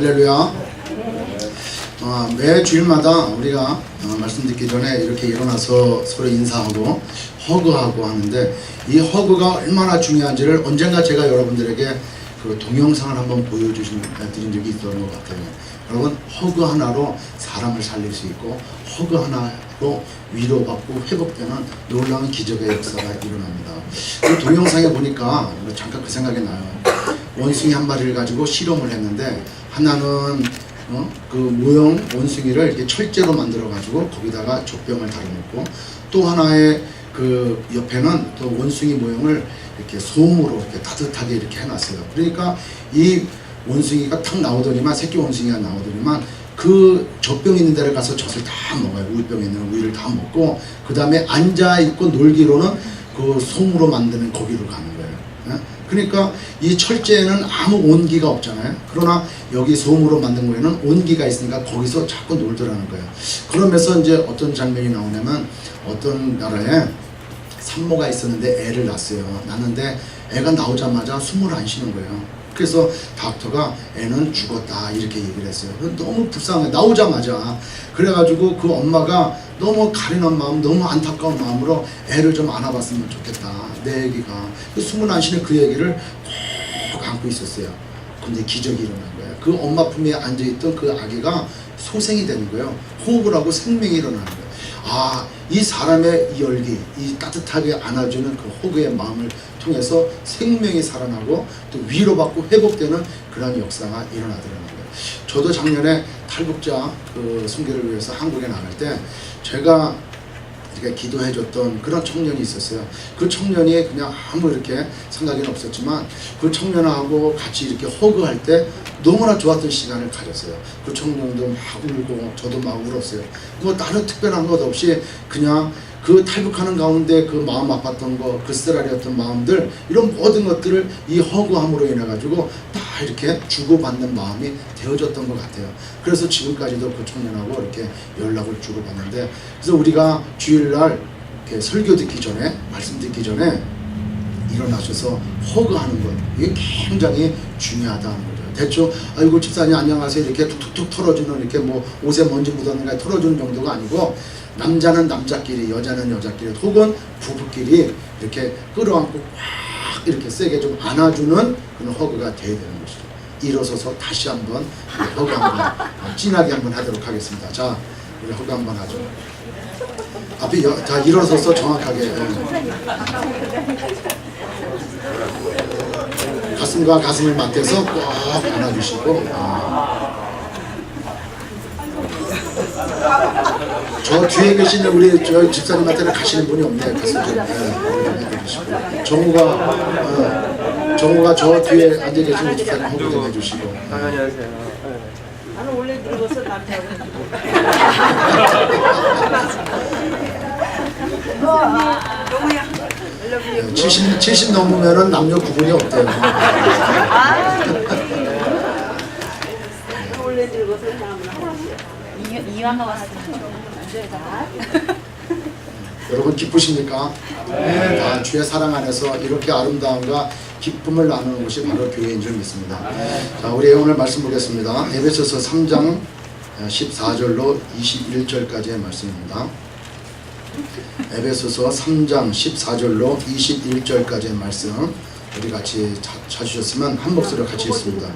할렐루야. 매 주일마다 우리가 말씀 듣기 전에 이렇게 일어나서 서로 인사하고 허그하고 하는데, 이 허그가 얼마나 중요한지를 언젠가 제가 여러분들에게 그 동영상을 한번 드린 적이 있었던 것 같아요. 여러분, 허그 하나로 사람을 살릴 수 있고, 허그 하나로 위로받고 회복되는 놀라운 기적의 역사가 일어납니다. 그 동영상에 보니까 잠깐 그 생각이 나요. 원숭이 한 마리를 가지고 실험을 했는데, 하나는 그 모형 원숭이를 이렇게 철제로 만들어 가지고 거기다가 젖병을 달아놓고, 또 하나의 그 옆에는 또 원숭이 모형을 이렇게 솜으로 이렇게 따뜻하게 이렇게 해놨어요. 그러니까 이 원숭이가 탁 나오더니만, 새끼 원숭이가 나오더니만 그 젖병 있는 데를 가서 젖을 다 먹어요. 우유병에 있는 우유를 다 먹고, 그 다음에 앉아있고 놀기로는 그 솜으로 만드는 거기로 가는 거예요. 그러니까 이 철제에는 아무 온기가 없잖아요. 그러나 여기 솜으로 만든 거에는 온기가 있으니까 거기서 자꾸 놀더라는 거예요. 그러면서 이제 어떤 장면이 나오냐면, 어떤 나라에 산모가 있었는데 애를 낳았어요. 낳는데 애가 나오자마자 숨을 안 쉬는 거예요. 그래서 닥터가 애는 죽었다 이렇게 얘기를 했어요. 너무 불쌍해, 나오자마자. 그래가지고 그 엄마가 너무 가련한 마음, 너무 안타까운 마음으로 애를 좀 안아봤으면 좋겠다, 내 애기가. 숨을 안 쉬는 그 애기를 꼭 안고 있었어요. 근데 기적이 일어난 거예요. 그 엄마 품에 앉아있던 그 아기가 소생이 되는 거예요. 호흡을 하고 생명이 일어나는 거예요. 아, 이 사람의 이 열기, 이 따뜻하게 안아주는 그 호그의 마음을 통해서 생명이 살아나고 또 위로받고 회복되는 그런 역사가 일어나더라는 거예요. 저도 작년에 탈북자 그 순교를 위해서 한국에 나갈 때 제가 이렇게 기도해줬던 그런 청년이 있었어요. 그 청년이 그냥 아무 이렇게 생각이 없었지만, 그 청년하고 같이 이렇게 허그할 때 너무나 좋았던 시간을 가졌어요. 그 청년도 막 울고 저도 막 울었어요. 뭐 다른 특별한 것 없이 그냥 그 탈북하는 가운데 그 마음 아팠던 거, 그 쓰라렸던 마음들, 이런 모든 것들을 이 허그함으로 인해 가지고 다 이렇게 주고받는 마음이 되어졌던 것 같아요. 그래서 지금까지도 그 청년하고 이렇게 연락을 주고받는데, 그래서 우리가 주일날 이렇게 설교 듣기 전에, 말씀 듣기 전에 일어나셔서 허그하는 것, 이게 굉장히 중요하다는 거죠. 대충 아이고 집사님 안녕하세요 이렇게 툭툭툭 털어주는, 이렇게 뭐 옷에 먼지 묻었는가 털어주는 정도가 아니고, 남자는 남자끼리, 여자는 여자끼리, 혹은 부부끼리 이렇게 끌어안고 꽉 이렇게 세게 좀 안아주는 그런 허그가 돼야 되는 것이죠. 일어서서 다시 한번 허그 한번 진하게 한번 하도록 하겠습니다. 자, 우리 허그 한번 하죠. 앞에 자, 일어서서 정확하게 가슴과 가슴을 맞대서 꼭 안아주시고, 저 뒤에 계시는 우리 저 집사님한테는 가시는 분이 없네요. 가슴 좀 해주시고, 정우가 저 뒤에 앉아 계시는 집사님 허그 좀 해주시고. 안녕하세요. 나는 원래 늙어서 남자하고 70 넘으면은 남녀 구분이 없대요. 원래 늙어서 남자하고 이완가 왔으면 여러분 기쁘십니까? 네, 다 주의 사랑 안에서 이렇게 아름다움과 기쁨을 나누는 것이 바로 교회인 줄 믿습니다. 자, 우리 오늘 말씀 보겠습니다. 에베소서 3장 14절로 21절까지의 말씀입니다. 에베소서 3장 14절로 21절까지의 말씀, 우리 같이 찾으셨으면 한 목소리로 같이 읽습니다.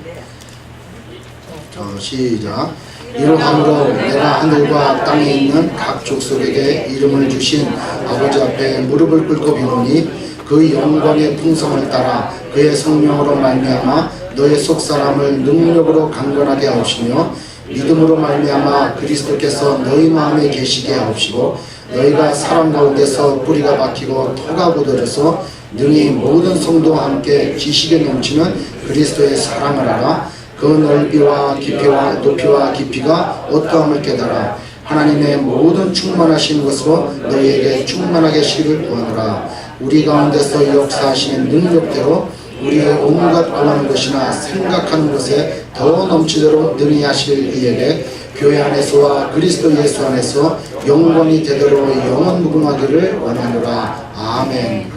자, 시작. 이러함으로 내가 하늘과 땅에 있는 각 족속에게 이름을 주신 아버지 앞에 무릎을 꿇고 비노니, 그 영광의 풍성을 따라 그의 성령으로 말미암아 너의 속사람을 능력으로 강건하게 하옵시며, 믿음으로 말미암아 그리스도께서 너희 마음에 계시게 하옵시고, 너희가 사람 가운데서 뿌리가 박히고 토가 굳어져서 능히 모든 성도와 함께 지식에 넘치는 그리스도의 사랑을 알아 그 넓이와 깊이와 높이와 깊이가 어떠함을 깨달아 하나님의 모든 충만하신 것으로 너희에게 충만하게 시기를 구하노라. 우리 가운데서 역사하시는 능력대로 우리의 온갖 구하는 것이나 생각하는 것에 더 넘치도록 능히 하실 이에게 교회 안에서와 그리스도 예수 안에서 영광이 되도록 영원 무궁하기를 원하노라. 아멘.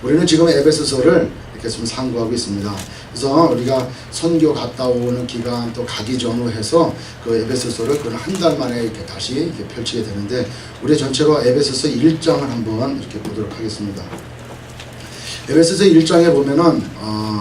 우리는 지금 에베소서를 이렇게 좀 상고하고 있습니다. 그래서 우리가 선교 갔다 오는 기간 또 가기 전후 해서 그 에베소서를 그 한 달 만에 이렇게 다시 이렇게 펼치게 되는데 우리 전체로 에베소서 1장을 한번 이렇게 보도록 하겠습니다. 에베소서 1장에 보면은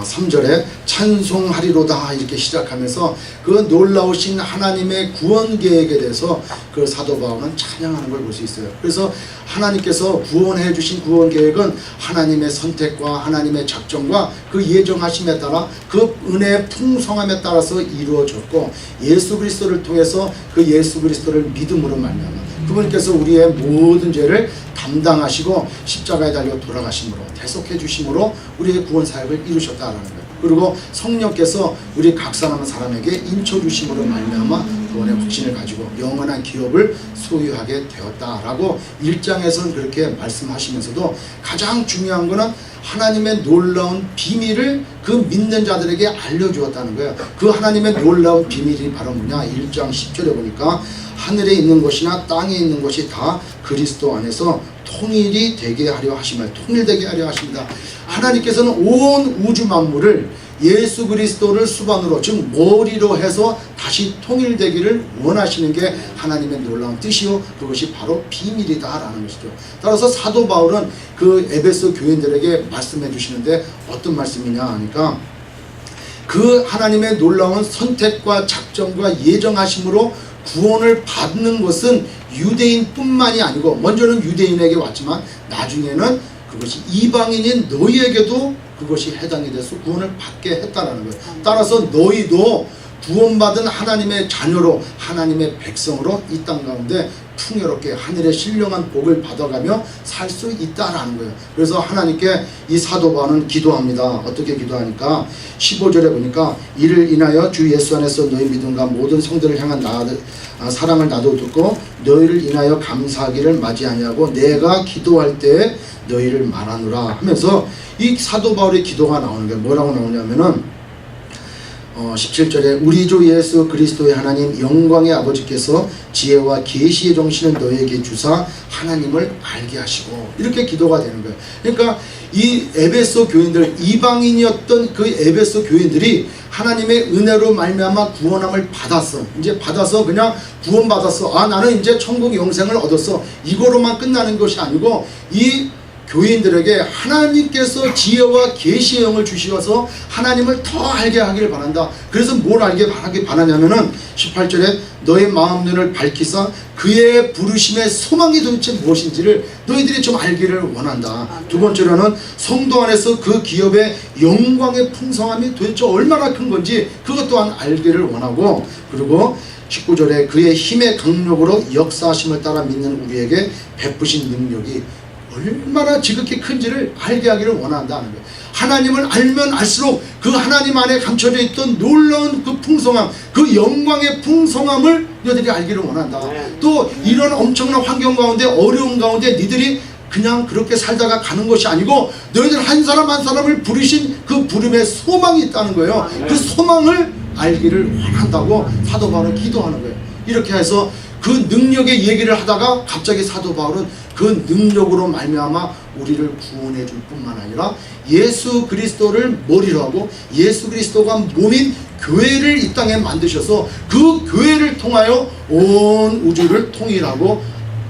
3절에 찬송하리로다 이렇게 시작하면서 그 놀라우신 하나님의 구원 계획에 대해서 그 사도 바울은 찬양하는 걸 볼 수 있어요. 그래서 하나님께서 구원해 주신 구원 계획은 하나님의 선택과 하나님의 작정과 그 예정하심에 따라 그 은혜의 풍성함에 따라서 이루어졌고 예수 그리스도를 통해서 그 예수 그리스도를 믿음으로 말미암아 그분께서 우리의 모든 죄를 담당하시고 십자가에 달려 돌아가심으로 대속해 주심으로 우리의 구원 사역을 이루셨다라는 거예요. 그리고 성령께서 우리 각 사람에게 인쳐 주심으로 말미암아 구원의 확신을 가지고 영원한 기업을 소유하게 되었다라고 1장에서는 그렇게 말씀하시면서도 가장 중요한 거는 하나님의 놀라운 비밀을 그 믿는 자들에게 알려주었다는 거예요. 그 하나님의 놀라운 비밀이 바로 뭐냐? 1장 10절에 보니까 하늘에 있는 것이나 땅에 있는 것이 다 그리스도 안에서 통일이 되게 하려 하심을 통일되게 하려 하십니다. 하나님께서는 온 우주 만물을 예수 그리스도를 수반으로 즉 머리로 해서 다시 통일되기를 원하시는 게 하나님의 놀라운 뜻이요 그것이 바로 비밀이다라는 것이죠. 따라서 사도 바울은 그 에베소 교인들에게 말씀해 주시는데 어떤 말씀이냐 하니까 그 하나님의 놀라운 선택과 작정과 예정하심으로 구원을 받는 것은 유대인뿐만이 아니고 먼저는 유대인에게 왔지만 나중에는 그것이 이방인인 너희에게도 그것이 해당이 돼서 구원을 받게 했다라는 거예요. 따라서 너희도 구원받은 하나님의 자녀로 하나님의 백성으로 이 땅 가운데 풍요롭게 하늘의 신령한 복을 받아가며 살 수 있다라는 거예요. 그래서 하나님께 이 사도 바울은 기도합니다. 어떻게 기도하니까 15절에 보니까 이를 인하여 주 예수 안에서 너희 믿음과 모든 성들을 향한 사랑을 나도 듣고 너희를 인하여 감사하기를 맞이 아니하고 내가 기도할 때 너희를 말하노라 하면서 이 사도 바울의 기도가 나오는 게 뭐라고 나오냐면은 17절에 우리 주 예수 그리스도의 하나님 영광의 아버지께서 지혜와 계시의 정신을 너희에게 주사 하나님을 알게 하시고 이렇게 기도가 되는 거예요. 그러니까 이 에베소 교인들 이방인이었던 그 에베소 교인들이 하나님의 은혜로 말미암아 구원함을 받았어. 이제 받아서 그냥 구원받았어. 아 나는 이제 천국 영생을 얻었어. 이거로만 끝나는 것이 아니고 이 교인들에게 하나님께서 지혜와 계시의 영을 주시어서 하나님을 더 알게 하기를 바란다. 그래서 뭘 알게 하기 바라냐면은 18절에 너의 마음 눈을 밝히사 그의 부르심의 소망이 도대체 무엇인지를 너희들이 좀 알기를 원한다. 두 번째로는 성도 안에서 그 기업의 영광의 풍성함이 도대체 얼마나 큰 건지 그것 또한 알기를 원하고 그리고 19절에 그의 힘의 강력으로 역사하심을 따라 믿는 우리에게 베푸신 능력이 얼마나 지극히 큰지를 알게 하기를 원한다는 거예요. 하나님을 알면 알수록 그 하나님 안에 감춰져 있던 놀라운 그 풍성함, 그 영광의 풍성함을 너희들이 알기를 원한다. 또 이런 엄청난 환경 가운데 어려운 가운데 니들이 그냥 그렇게 살다가 가는 것이 아니고 너희들 한 사람 한 사람을 부르신 그 부름에 소망이 있다는 거예요. 그 소망을 알기를 원한다고 사도 바울은 기도하는 거예요. 이렇게 해서 그 능력의 얘기를 하다가 갑자기 사도 바울은 그 능력으로 말미암아 우리를 구원해 줄 뿐만 아니라 예수 그리스도를 머리로 하고 예수 그리스도가 몸인 교회를 이 땅에 만드셔서 그 교회를 통하여 온 우주를 통일하고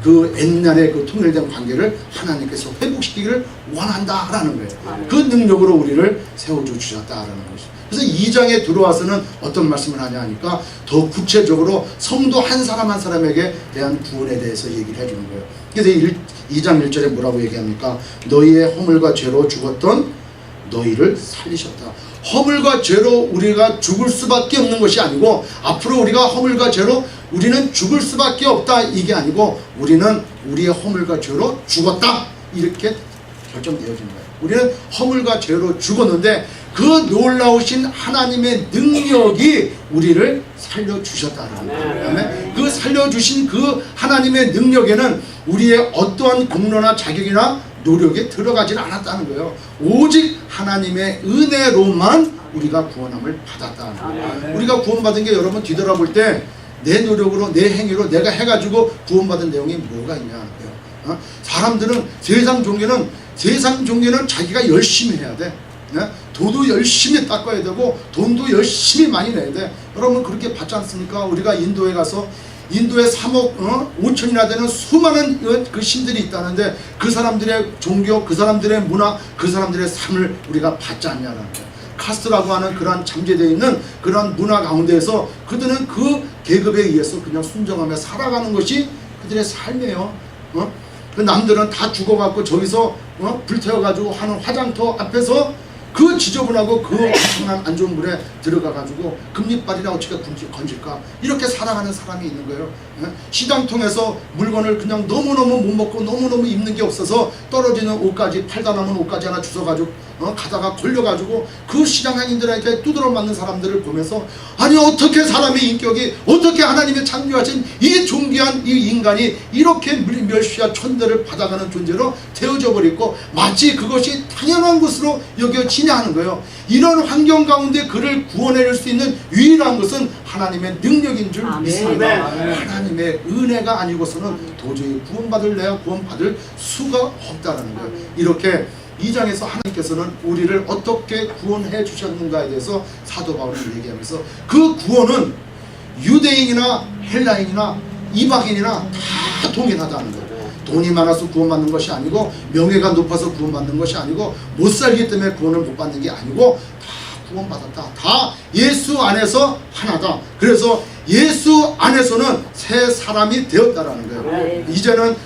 그 옛날의 그 통일된 관계를 하나님께서 회복시키기를 원한다라는 거예요. 그 능력으로 우리를 세워주셨다라는 것이죠. 그래서 2장에 들어와서는 어떤 말씀을 하냐 하니까 더 구체적으로 성도 한 사람 한 사람에게 대한 구원에 대해서 얘기를 해주는 거예요. 그래서 2장 1절에 뭐라고 얘기합니까? 너희의 허물과 죄로 죽었던 너희를 살리셨다. 허물과 죄로 우리가 죽을 수밖에 없는 것이 아니고 앞으로 우리가 허물과 죄로 우리는 죽을 수밖에 없다 이게 아니고 우리는 우리의 허물과 죄로 죽었다 이렇게 결정되어지는 거예요. 우리는 허물과 죄로 죽었는데 그 놀라우신 하나님의 능력이 우리를 살려주셨다는 거예요. 그 살려주신 그 하나님의 능력에는 우리의 어떠한 공로나 자격이나 노력이 들어가지는 않았다는 거예요. 오직 하나님의 은혜로만 우리가 구원함을 받았다는 거예요. 우리가 구원받은 게 여러분 뒤돌아볼 때 내 노력으로 내 행위로 내가 해가지고 구원받은 내용이 뭐가 있냐는 거예요. 사람들은 세상 종교는 자기가 열심히 해야 돼. 도도 열심히 닦아야 되고 돈도 열심히 많이 내야 돼. 여러분 그렇게 받지 않습니까? 우리가 인도에 가서 인도에 3억 5천이나 되는 수많은 그 신들이 있다는데 그 사람들의 종교, 그 사람들의 문화, 그 사람들의 삶을 우리가 받지 않냐는 거예요. 카스트라고 하는 그러한 잠재되어 있는 그러한 문화 가운데에서 그들은 그 계급에 의해서 그냥 순종하며 살아가는 것이 그들의 삶이에요. 그 남들은 다 죽어갖고 저기서 불태워가지고 하는 화장터 앞에서 그 지저분하고 그 엄청난 안 좋은 물에 들어가가지고 금리빨이나 어떻게 건질까 이렇게 살아가는 사람이 있는 거예요. 시장통에서 물건을 그냥 너무너무 못 먹고 너무너무 입는 게 없어서 떨어지는 옷까지 팔다 남은 옷까지 하나 주워가지고 가다가 걸려가지고 그 시장 상인들에게 두드러 맞는 사람들을 보면서 아니 어떻게 사람의 인격이 어떻게 하나님의 창조하신 이 존귀한 이 인간이 이렇게 멸시와 천대를 받아가는 존재로 되어져 버리고 마치 그것이 당연한 것으로 여겨지냐 하는 거예요. 이런 환경 가운데 그를 구원해낼 수 있는 유일한 것은 하나님의 능력인 줄 믿습니다. 하나님의 은혜가 아니고서는 도저히 내가 구원받을 수가 없다는 거예요. 이렇게 2장에서 하나님께서는 우리를 어떻게 구원해 주셨는가에 대해서 사도 바울은 얘기하면서 그 구원은 유대인이나 헬라인이나 이방인이나 다 동일하다는 거예요. 돈이 많아서 구원받는 것이 아니고 명예가 높아서 구원받는 것이 아니고 못 살기 때문에 구원을 못 받는 게 아니고 다 구원받았다. 다 예수 안에서 하나다. 그래서 예수 안에서는 새 사람이 되었다라는 거예요. 이제는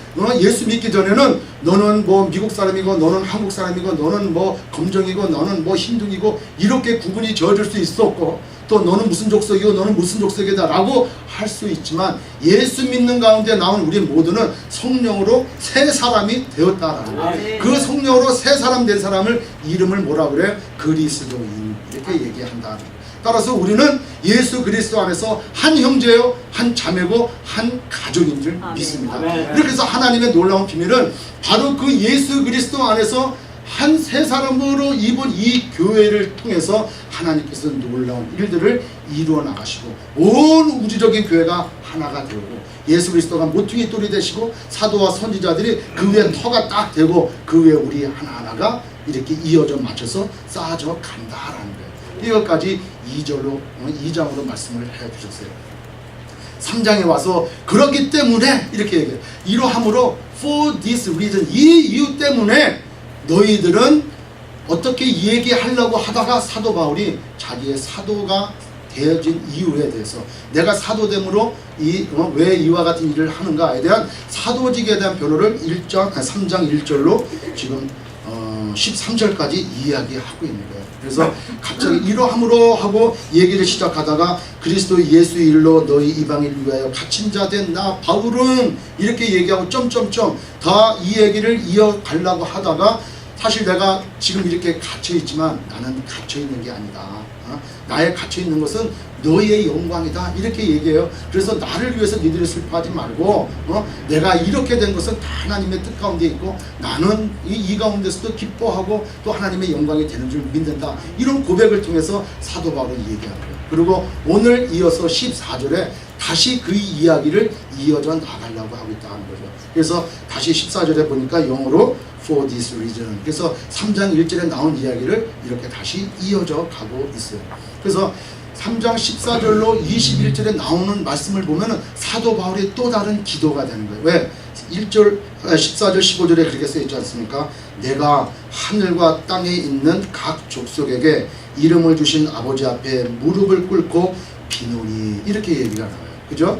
예수 믿기 전에는 너는 뭐 미국 사람이고 너는 한국 사람이고 너는 뭐 검정이고 너는 뭐 힌두이고 이렇게 구분이 지어질 수 있었고 또 너는 무슨 족속이고 너는 무슨 족속이다 라고 할 수 있지만 예수 믿는 가운데 나온 우리 모두는 성령으로 새 사람이 되었다라는 거예요. 그 성령으로 새 사람 된 사람을 이름을 뭐라 그래? 그리스도인 이렇게 얘기한다. 따라서 우리는 예수 그리스도 안에서 한 형제요 한 자매고 한 가족인 줄 믿습니다. 이렇게 해서 하나님의 놀라운 비밀은 바로 그 예수 그리스도 안에서 한 세 사람으로 입은 이 교회를 통해서 하나님께서 놀라운 일들을 이루어 나가시고 온 우주적인 교회가 하나가 되고 예수 그리스도가 모퉁이 돌이 되시고 사도와 선지자들이 그 위에 터가 딱 되고 그 위에 우리 하나하나가 이렇게 이어져 맞춰서 쌓아져 간다라는 거예요. 이것까지 2장으로 말씀을 해주셨어요. 3장에 와서 그렇기 때문에 이렇게 얘기해요. 이러함으로 for this reason 이 이유 때문에 너희들은 어떻게 얘기하려고 하다가 사도 바울이 자기의 사도가 되어진 이유에 대해서 내가 사도됨으로 왜 이와 같은 일을 하는가에 대한 사도직에 대한 변호를 3장 1절로 지금 13절까지 이야기하고 있는 거예요. 그래서 갑자기 이러함으로 하고 얘기를 시작하다가 그리스도 예수 일로 너희 이방인을 위하여 갇힌 자 된 나 바울은 이렇게 얘기하고 점점점 다 이 얘기를 이어가려고 하다가 사실 내가 지금 이렇게 갇혀있지만 나는 갇혀있는 게 아니다. 나의 갇혀있는 것은 너희의 영광이다 이렇게 얘기해요. 그래서 나를 위해서 니들이 슬퍼하지 말고 내가 이렇게 된 것은 다 하나님의 뜻 가운데 있고 나는 이 가운데서도 기뻐하고 또 하나님의 영광이 되는 줄 믿는다. 이런 고백을 통해서 사도 바울은 얘기합니다. 그리고 오늘 이어서 14절에 다시 그 이야기를 이어져 나가려고 하고 있다는 거죠. 그래서 다시 14절에 보니까 영어로 for this reason. 그래서 3장 1절에 나온 이야기를 이렇게 다시 이어져 가고 있어요. 그래서 3장 14절로 21절에 나오는 말씀을 보면은 사도 바울의 또 다른 기도가 되는 거예요. 왜? 14절 15절에 그렇게 써 있지 않습니까? 내가 하늘과 땅에 있는 각 족속에게 이름을 주신 아버지 앞에 무릎을 꿇고 비노니 이렇게 얘기가 나와요. 그죠?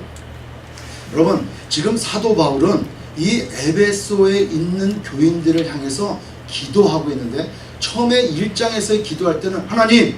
여러분 지금 사도 바울은 이 에베소에 있는 교인들을 향해서 기도하고 있는데 처음에 1장에서 기도할 때는 하나님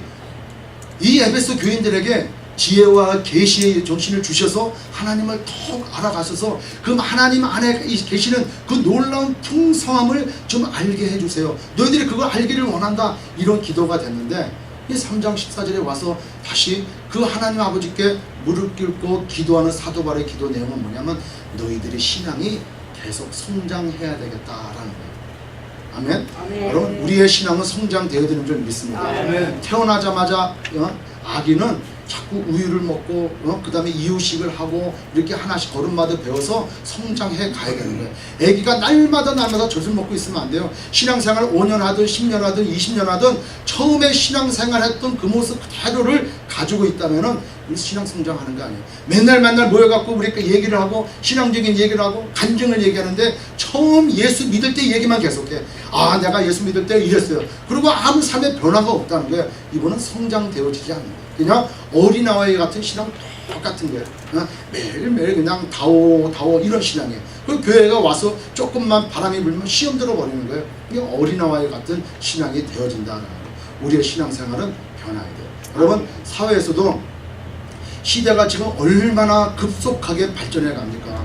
이 에베소 교인들에게 지혜와 계시의 정신을 주셔서 하나님을 더욱 알아가셔서 그 하나님 안에 계시는 그 놀라운 풍성함을 좀 알게 해주세요. 너희들이 그걸 알기를 원한다. 이런 기도가 됐는데 이 3장 14절에 와서 다시 그 하나님 아버지께 무릎 꿇고 기도하는 사도 바울의 기도 내용은 뭐냐면 너희들의 신앙이 계속 성장해야 되겠다라는 거예요. 아멘. 여러분 우리의 신앙은 성장되어야 되는 줄 믿습니다. 태어나자마자 아기는 자꾸 우유를 먹고 그 다음에 이유식을 하고 이렇게 하나씩 걸음마다 배워서 성장해 가야 되는 거예요. 애기가 날마다 젖을 먹고 있으면 안 돼요. 신앙생활 5년 하든 10년 하든 20년 하든 처음에 신앙생활 했던 그 모습 그대로를 가지고 있다면은 신앙 성장하는 거 아니에요. 맨날 모여갖고 우리가 얘기를 하고 신앙적인 얘기를 하고 간증을 얘기하는데 처음 예수 믿을 때 얘기만 계속해. 아, 내가 예수 믿을 때 이랬어요. 그리고 아무 삶의 변화가 없다는 거예요. 이거는 성장되어지지 않는 거예요. 그냥 어린아이 같은 신앙 똑같은 거예요. 매일매일 그냥 다오 이런 신앙이에요. 그리고 교회가 와서 조금만 바람이 불면 시험 들어버리는 거예요. 이게 어린아이 같은 신앙이 되어진다는 거예요. 우리의 신앙생활은 변화해야 돼요. 여러분, 사회에서도 시대가 지금 얼마나 급속하게 발전해 갑니까?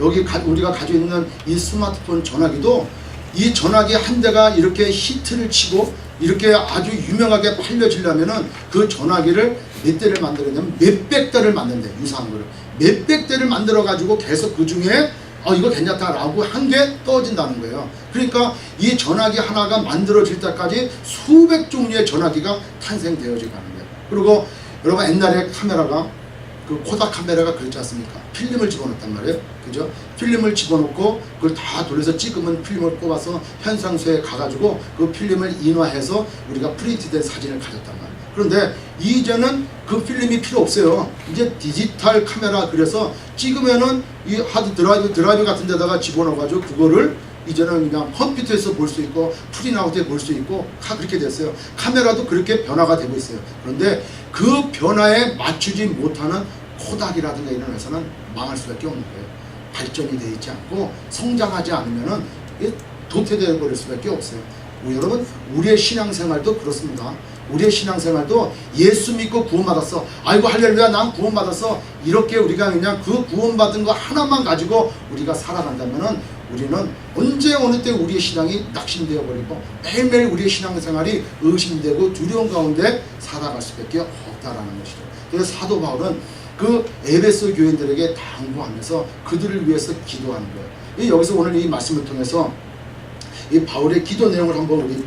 여기 우리가 가지고 있는 이 스마트폰 전화기도 이 전화기 한 대가 이렇게 히트를 치고 이렇게 아주 유명하게 팔려지려면은 그 전화기를 몇 대를 만들었냐면 몇백 대를 만든대. 유사한 거를 몇백 대를 만들어 가지고 계속 그 중에 이거 괜찮다라고 한 개 떠진다는 거예요. 그러니까 이 전화기 하나가 만들어질 때까지 수백 종류의 전화기가 탄생되어져 가는 거예요. 그리고 여러분, 옛날에 카메라가 그 코닥 카메라가 그렇지 않습니까? 필름을 집어넣었단 말이에요. 그죠? 필름을 집어넣고 그걸 다 돌려서 찍으면 필름을 뽑아서 현상소에 가가지고 그 필름을 인화해서 우리가 프린트된 사진을 가졌단 말이에요. 그런데 이제는 그 필름이 필요 없어요. 이제 디지털 카메라, 그래서 찍으면은 이 하드 드라이브 같은 데다가 집어넣어가지고 그거를 이제는 그냥 컴퓨터에서 볼 수 있고 프린아웃에 볼 수 있고 다 그렇게 됐어요. 카메라도 그렇게 변화가 되고 있어요. 그런데 그 변화에 맞추지 못하는 코닥이라든가 이런 회사는 망할 수밖에 없는 거예요. 발전이 되어 있지 않고 성장하지 않으면은 도태되어 버릴 수밖에 없어요. 여러분, 우리의 신앙생활도 그렇습니다. 우리의 신앙생활도 예수 믿고 구원받았어. 아이고 할렐루야, 난 구원받았어. 이렇게 우리가 그냥 그 구원받은 거 하나만 가지고 우리가 살아간다면은 우리는 언제 어느 때 우리의 신앙이 낙심되어 버리고 매일매일 우리의 신앙생활이 의심되고 두려움 가운데 살아갈 수밖에 없다라는 것이죠. 그래서 사도 바울은 그 에베소 교인들에게 당부하면서 그들을 위해서 기도하는 거예요. 여기서 오늘 이 말씀을 통해서 이 바울의 기도 내용을 한번 우리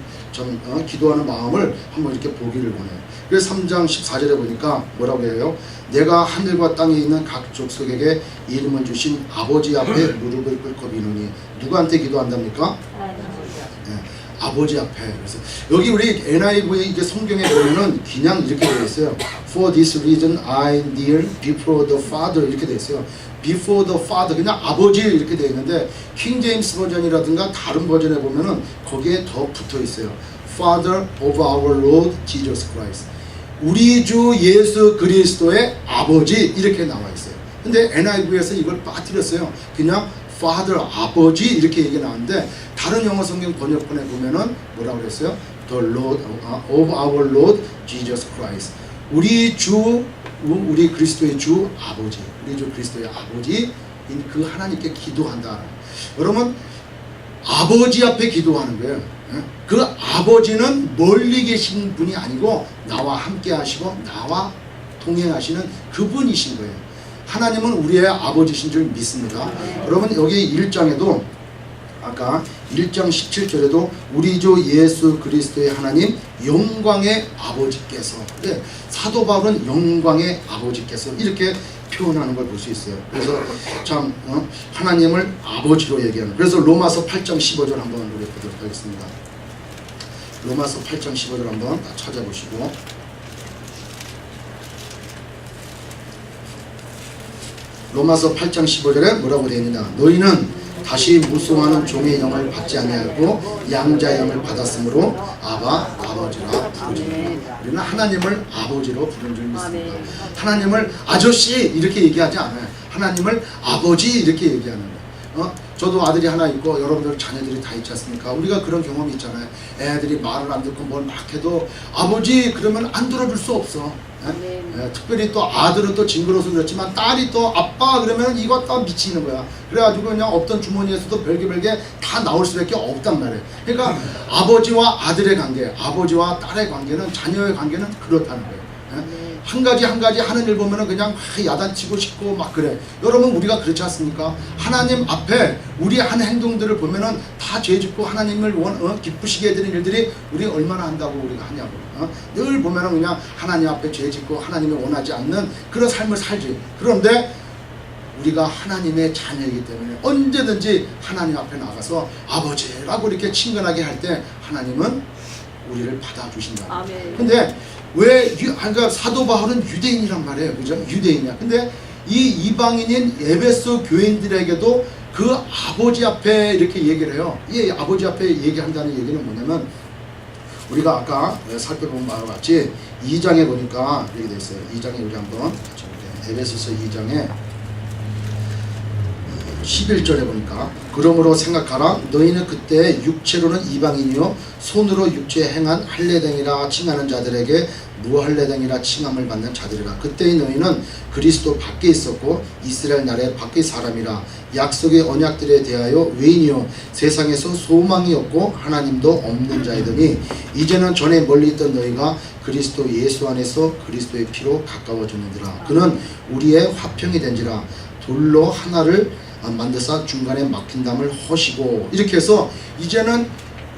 기도하는 마음을 한번 이렇게 보기를 원해요. 그래서 3장 14절에 보니까 뭐라고 해요? 내가 하늘과 땅에 있는 각 족속에게 이름을 주신 아버지 앞에 무릎을 꿇고 비노니. 누구한테 기도한답니까? 네, 아버지 앞에. 그래서 여기 우리 NIV 이제 성경에 보면은 그냥 이렇게 되어 있어요. For this reason I kneel before the Father, 이렇게 되어 있어요. Before the Father, 그냥 아버지 이렇게 되어 있는데 킹 제임스 버전이라든가 다른 버전에 보면은 거기에 더 붙어 있어요. Father of our Lord Jesus Christ. 우리 주 예수 그리스도의 아버지, 이렇게 나와 있어요. 근데 NIV에서 이걸 빠뜨렸어요. 그냥 Father, 아버지 이렇게 얘기 나왔는데 다른 영어 성경 번역본에 보면은 뭐라고 그랬어요? The Lord of our Lord Jesus Christ. 우리 그리스도의 주 아버지, 우리 주 그리스도의 아버지, 그 하나님께 기도한다. 여러분, 아버지 앞에 기도하는 거예요. 그 아버지는 멀리 계신 분이 아니고 나와 함께 하시고 나와 동행하시는 그분이신 거예요. 하나님은 우리의 아버지신 줄 믿습니다. 여러분, 여기 1장에도 아까 1장 17절에도 우리 주 예수 그리스도의 하나님 영광의 아버지께서, 사도 바울은 영광의 아버지께서 이렇게 표현하는 걸 볼 수 있어요. 그래서 참 하나님을 아버지로 얘기하는. 그래서 로마서 8장 15절 한번 우리 보도록 하겠습니다. 로마서 8장 15절 한번 찾아보시고, 로마서 8장 15절에 뭐라고 되어 있느냐? 너희는 다시 무송하는 종의 영을 받지 아니하고 양자의 영을 받았으므로 아바, 아버지라 부르짖는다. 우리는 하나님을 아버지로 부르는 줄 믿습니다. 하나님을 아저씨 이렇게 얘기하지 않아요. 하나님을 아버지 이렇게 얘기하는 거예요. 저도 아들이 하나 있고 여러분들 자녀들이 다 있지 않습니까? 우리가 그런 경험이 있잖아요. 애들이 말을 안 듣고 뭘 막 해도 아버지 그러면 안 들어줄 수 없어. 특별히 또 아들은 또 징그러워서 그렇지만 딸이 또 아빠 그러면 이거 다 미치는 거야. 그래가지고 그냥 없던 주머니에서도 별게 다 나올 수밖에 없단 말이에요. 그러니까 아버지와 아들의 관계, 아버지와 딸의 관계는, 자녀의 관계는 그렇다는 거예요. 한 가지 한 가지 하는 일 보면은 그냥 야단치고 싶고 막 그래. 여러분 우리가 그렇지 않습니까? 하나님 앞에 우리 한 행동들을 보면은 다 죄짓고 하나님을 기쁘시게 해드리는 일들이 우리 얼마나 한다고 우리가 하냐고. 늘 보면은 그냥 하나님 앞에 죄짓고 하나님을 원하지 않는 그런 삶을 살지. 그런데 우리가 하나님의 자녀이기 때문에 언제든지 하나님 앞에 나가서 아버지라고 이렇게 친근하게 할 때 하나님은 우리를 받아주신다. 아멘. 근데 왜 그러니까 사도 바울은 유대인이란 말이에요, 그죠? 유대인이야. 근데 이 이방인인 에베소 교인들에게도 그 아버지 앞에 이렇게 얘기를 해요. 이 아버지 앞에 얘기한다는 얘기는 뭐냐면 우리가 아까 살펴본 바와 같이 2장에 보니까 이렇게 돼 있어요. 2장에 우리 한번 같이 볼게요. 에베소서 2장에 11절에 보니까 그러므로 생각하라 너희는 그때 육체로는 이방인이요 손으로 육체에 행한 할례당이라 칭하는 자들에게 무할례당이라 칭함을 받는 자들이라. 그때의 너희는 그리스도 밖에 있었고 이스라엘 나라의 밖의 사람이라. 약속의 언약들에 대하여 외인이요 세상에서 소망이 없고 하나님도 없는 자이더니 이제는 전에 멀리 있던 너희가 그리스도 예수 안에서 그리스도의 피로 가까워졌느니라. 그는 우리의 화평이 된지라. 돌로 하나를 만드사 중간에 막힌 담을 허시고. 이렇게 해서 이제는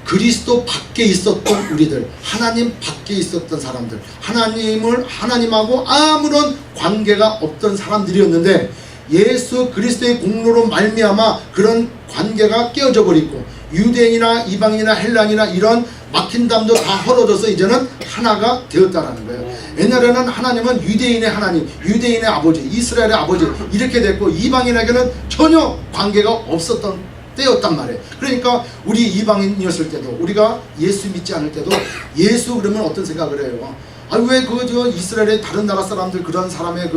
그리스도 밖에 있었던 우리들, 하나님 밖에 있었던 사람들, 하나님하고 아무런 관계가 없던 사람들이었는데 예수 그리스도의 공로로 말미암아 그런 관계가 깨어져 버리고 유대인이나 이방인이나 헬란이나 이런 막힌 담도 다 헐어져서 이제는 하나가 되었다라는 거예요. 옛날에는 하나님은 유대인의 하나님, 유대인의 아버지, 이스라엘의 아버지 이렇게 됐고 이방인에게는 전혀 관계가 없었던 때였단 말이에요. 그러니까 우리 이방인이었을 때도 우리가 예수 믿지 않을 때도 예수 그러면 어떤 생각을 해요? 왜 저 이스라엘의 다른 나라 사람들 그런 사람의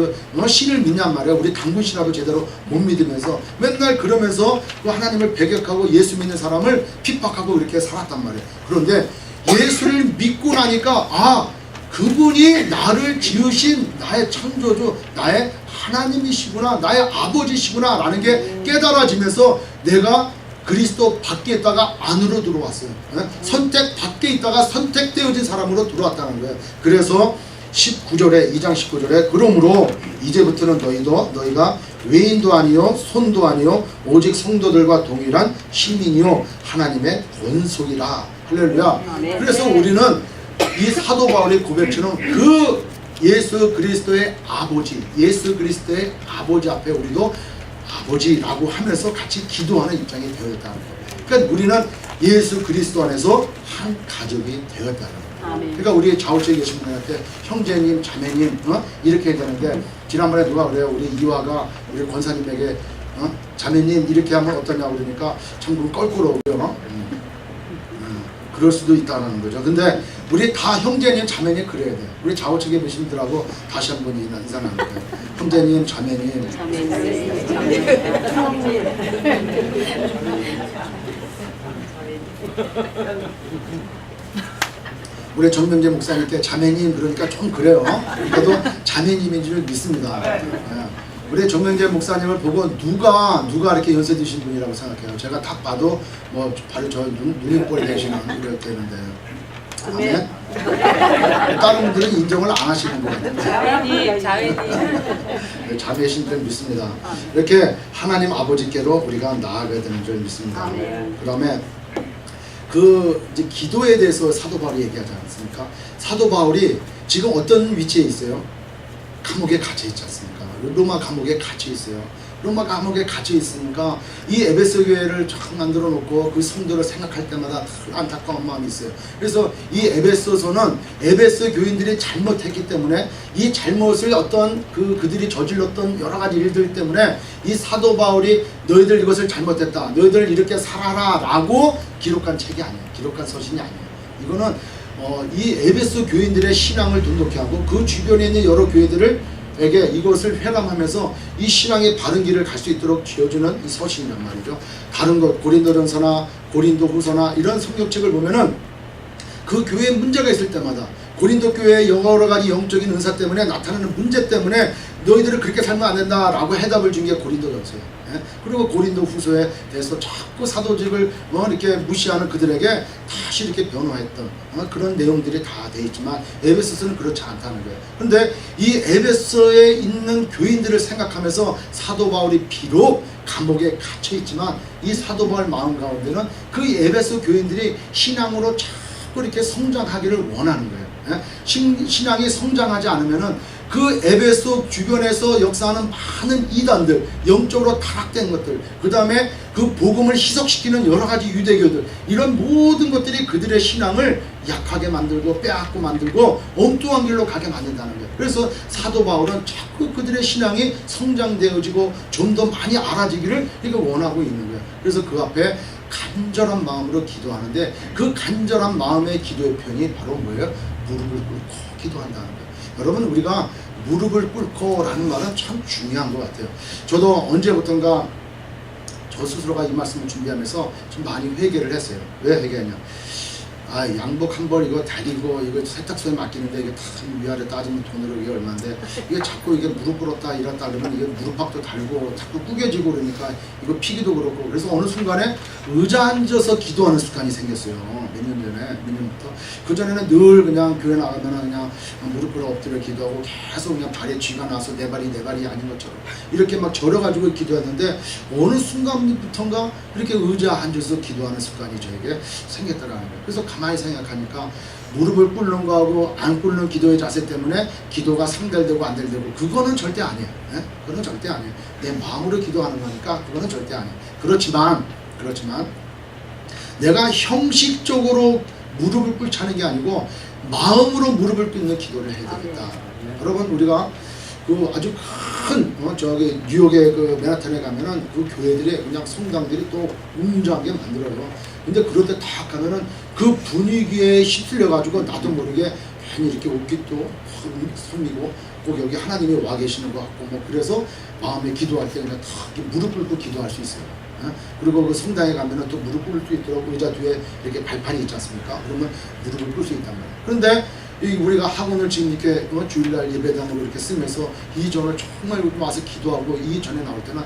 신을 믿냔 말이에요. 우리 당군신하고 제대로 못 믿으면서 맨날 그러면서 그 하나님을 배격하고 예수 믿는 사람을 핍박하고 이렇게 살았단 말이에요. 그런데 예수를 믿고 나니까 그분이 나를 지으신 나의 창조주, 나의 하나님이시구나, 나의 아버지시구나 라는 게 깨달아지면서 내가 그리스도 밖에 있다가 안으로 들어왔어요. 선택 밖에 있다가 선택되어진 사람으로 들어왔다는 거예요. 그래서 19절에 2장 19절에 그러므로 이제부터는 너희가 외인도 아니요 손도 아니요 오직 성도들과 동일한 시민이요 하나님의 권속이라. 할렐루야. 그래서 우리는 이 사도 바울의 고백처럼 그 예수 그리스도의 아버지, 예수 그리스도의 아버지 앞에 우리도 아버지라고 하면서 같이 기도하는 입장이 되었다는 거예요. 그러니까 우리는 예수 그리스도 안에서 한 가족이 되었다는 거예요. 그러니까 우리 좌우측에 계신 분한테 형제님, 자매님 이렇게 해야 되는데 지난번에 누가 그래요? 우리 이화가 우리 권사님에게 자매님 이렇게 하면 어떠냐고 그러니까 참 껄끄러워요. 그럴 수도 있다는 거죠. 근데 우리 다 형제님, 자매님 그래야 돼요. 우리 좌우측에 계신 분들하고 다시 한번 인사 나눌게요. 형제님, 자매님. 우리 정명재 목사님께 자매님 그러니까 좀 그래요. 그래도 자매님인 줄 믿습니다. 우리 정명재 목사님을 보고 누가 이렇게 연세 드신 분이라고 생각해요. 제가 딱 봐도 뭐 바로 저 눈인꼴 되시는 이렇겠는데. 아멘. 다른 분들은 인정을 안 하시는 것 같아요. 자매님. 자매신 줄 믿습니다. 이렇게 하나님 아버지께로 우리가 나아가야 되는 줄 믿습니다. 그 다음에 이제 기도에 대해서 사도 바울이 얘기하지 않습니까? 사도 바울이 지금 어떤 위치에 있어요? 감옥에 갇혀 있지 않습니까? 로마 감옥에 갇혀 있어요. 로마 감옥에 갇혀 있으니까 이 에베소 교회를 쫙 만들어 놓고 그 성도를 생각할 때마다 안타까운 마음이 있어요. 그래서 이 에베소서는 에베소 교인들이 잘못했기 때문에 이 잘못을 그들이 저질렀던 여러 가지 일들 때문에 이 사도 바울이 너희들 이것을 잘못했다, 너희들 이렇게 살아라 라고 기록한 책이 아니에요. 기록한 서신이 아니에요. 이거는 이 에베소 교인들의 신앙을 돈독히 하고 그 주변에 있는 여러 교회들에게 이것을 회람하면서 이 신앙의 바른 길을 갈 수 있도록 지어주는 이 서신이란 말이죠. 다른 것 고린도전서나 고린도후서나 이런 성경책을 보면은 그 교회에 문제가 있을 때마다 고린도 교회의 여러 가지 영적인 은사 때문에 나타나는 문제 때문에 너희들은 그렇게 살면 안 된다라고 해답을 준 게 고린도전서예요. 예? 그리고 고린도 후서에 대해서 자꾸 사도직을 이렇게 무시하는 그들에게 다시 이렇게 변호했던 그런 내용들이 다 돼 있지만 에베소서는 그렇지 않다는 거예요. 그런데 이 에베소에 있는 교인들을 생각하면서 사도 바울이 비록 감옥에 갇혀 있지만 이 사도 바울 마음 가운데는 그 에베소 교인들이 신앙으로 자꾸 이렇게 성장하기를 원하는 거예요. 예? 신앙이 성장하지 않으면은 그 에베소 주변에서 역사하는 많은 이단들, 영적으로 타락된 것들, 그 다음에 그 복음을 희석시키는 여러 가지 유대교들, 이런 모든 것들이 그들의 신앙을 약하게 만들고 빼앗고 만들고 엉뚱한 길로 가게 만든다는 거예요. 그래서 사도 바울은 자꾸 그들의 신앙이 성장되어지고 좀 더 많이 알아지기를 이거 원하고 있는 거예요. 그래서 그 앞에 간절한 마음으로 기도하는데 그 간절한 마음의 기도의 표현이 바로 뭐예요? 무릎을 꿇고 기도한다는 거예요. 여러분, 우리가 무릎을 꿇고 라는 말은 참 중요한 것 같아요. 저도 언제부턴가 저 스스로가 이 말씀을 준비하면서 좀 많이 회개를 했어요. 왜 회개했냐? 양복 한 벌 이거 다리고 이거 세탁소에 맡기는데 이게 다 위아래 따지면 돈으로 이게 얼마인데 이게 자꾸 이게 무릎 꿇었다 이랬다 그러면 이게 무릎팍도 달고 자꾸 구겨지고 그러니까 이거 피기도 그렇고, 그래서 어느 순간에 의자 앉아서 기도하는 습관이 생겼어요. 몇 년부터. 그전에는 늘 그냥 교회 나가면 그냥 무릎 꿇어 엎드려 기도하고 계속 그냥 발에 쥐가 나서 내 발이 아닌 것처럼 이렇게 막 절여가지고 기도했는데 어느 순간부터인가 이렇게 의자 앉아서 기도하는 습관이 저에게 생겼더라는 거예요. 그래서 가만히 생각하니까 무릎을 꿇는 거하고 안 꿇는 기도의 자세 때문에 기도가 상달되고 안 달되고 그거는 절대 아니에요. 예? 그거는 절대 아니에요. 내 마음으로 기도하는 거니까 그거는 절대 아니에요. 그렇지만 내가 형식적으로 무릎을 꿇자는 게 아니고 마음으로 무릎을 꿇는 기도를 해야 되겠다. 여러분, 우리가 그 아주 큰 저기 뉴욕의 그 맨하탄에 가면은 그 교회들이 그냥 성당들이 또 웅장하게 만들어요. 근데 그럴 때 딱 가면은 그 분위기에 휩쓸려 가지고 나도 모르게 괜히 이렇게 옷깃도 섬이고 꼭 여기 하나님이 와 계시는 것 같고 뭐 그래서 마음에 기도할 때 그냥 탁 무릎 꿇고 기도할 수 있어요. 그리고 그 성당에 가면은 또 무릎 꿇을 수 있도록 의자 뒤에 이렇게 발판이 있지 않습니까? 그러면 무릎을 꿇을 수 있단 말이에요. 그런데 우리가 학원을 지금 이렇게 주일날 예배당으로 이렇게 쓰면서 이전을 정말 와서 기도하고 이전에 나올 때는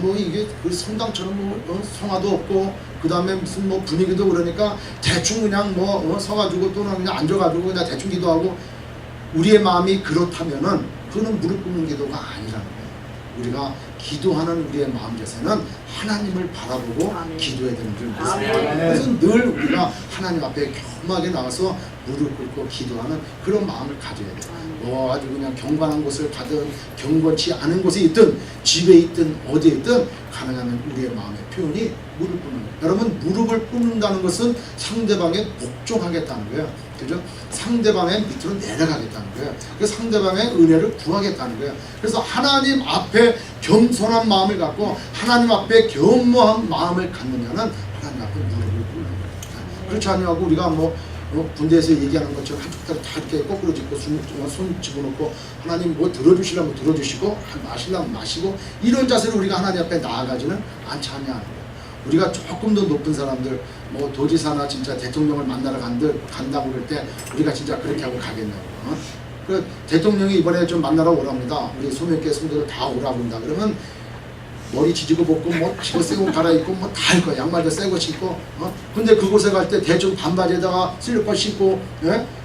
뭐 이게 그 성당처럼 성화도 없고 그 다음에 무슨 뭐 분위기도 그러니까 대충 그냥 서가지고 또는 그냥 앉아가지고 그냥 대충 기도하고, 우리의 마음이 그렇다면은 그거는 무릎 꿇는 기도가 아니라는 거예요. 우리가 기도하는 우리의 마음 자세는 하나님을 바라보고 아멘. 기도해야 되는 줄 믿습니다. 그래서 늘 우리가 하나님 앞에 겸하게 나와서 무릎 꿇고 기도하는 그런 마음을 가져야 돼요. 아주 그냥 경건한 곳을 가든 경건치 않은 곳에 있든 집에 있든 어디에 있든 가능하면 우리의 마음의 표현이 무릎 꿇는 거예요. 여러분, 무릎을 꿇는다는 것은 상대방에 복종하겠다는 거예요. 그죠? 상대방의 밑으로 내려가겠다는 거예요. 그 상대방의 은혜를 구하겠다는 거예요. 그래서 하나님 앞에 겸손한 마음을 갖고 하나님 앞에 겸허한 마음을 갖느냐는 하나님 앞에 무릎을 꿇는 거예요. 그렇지 않냐고 우리가 군대에서 얘기하는 것처럼 한쪽 다리 다 이렇게 거꾸로 짚고 손 집어넣고 하나님 뭐 들어주시려면 들어주시고 마시려면 마시고 이런 자세로 우리가 하나님 앞에 나아가지는 않지 않냐는 거예요. 우리가 조금 더 높은 사람들 뭐 도지사나 진짜 대통령을 만나러 간다고 그럴 때 우리가 진짜 그렇게 하고 가겠냐고. 그 대통령이 이번에 좀 만나러 오랍니다. 우리 소명교회 성도들 다 오라고 한다. 그러면 머리 지지고 벗고 뭐 지고 새고 갈아입고 뭐 다 할 거야. 양말도 새고 신고. 근데 그곳에 갈 때 대충 반바지에다가 슬리퍼 신고,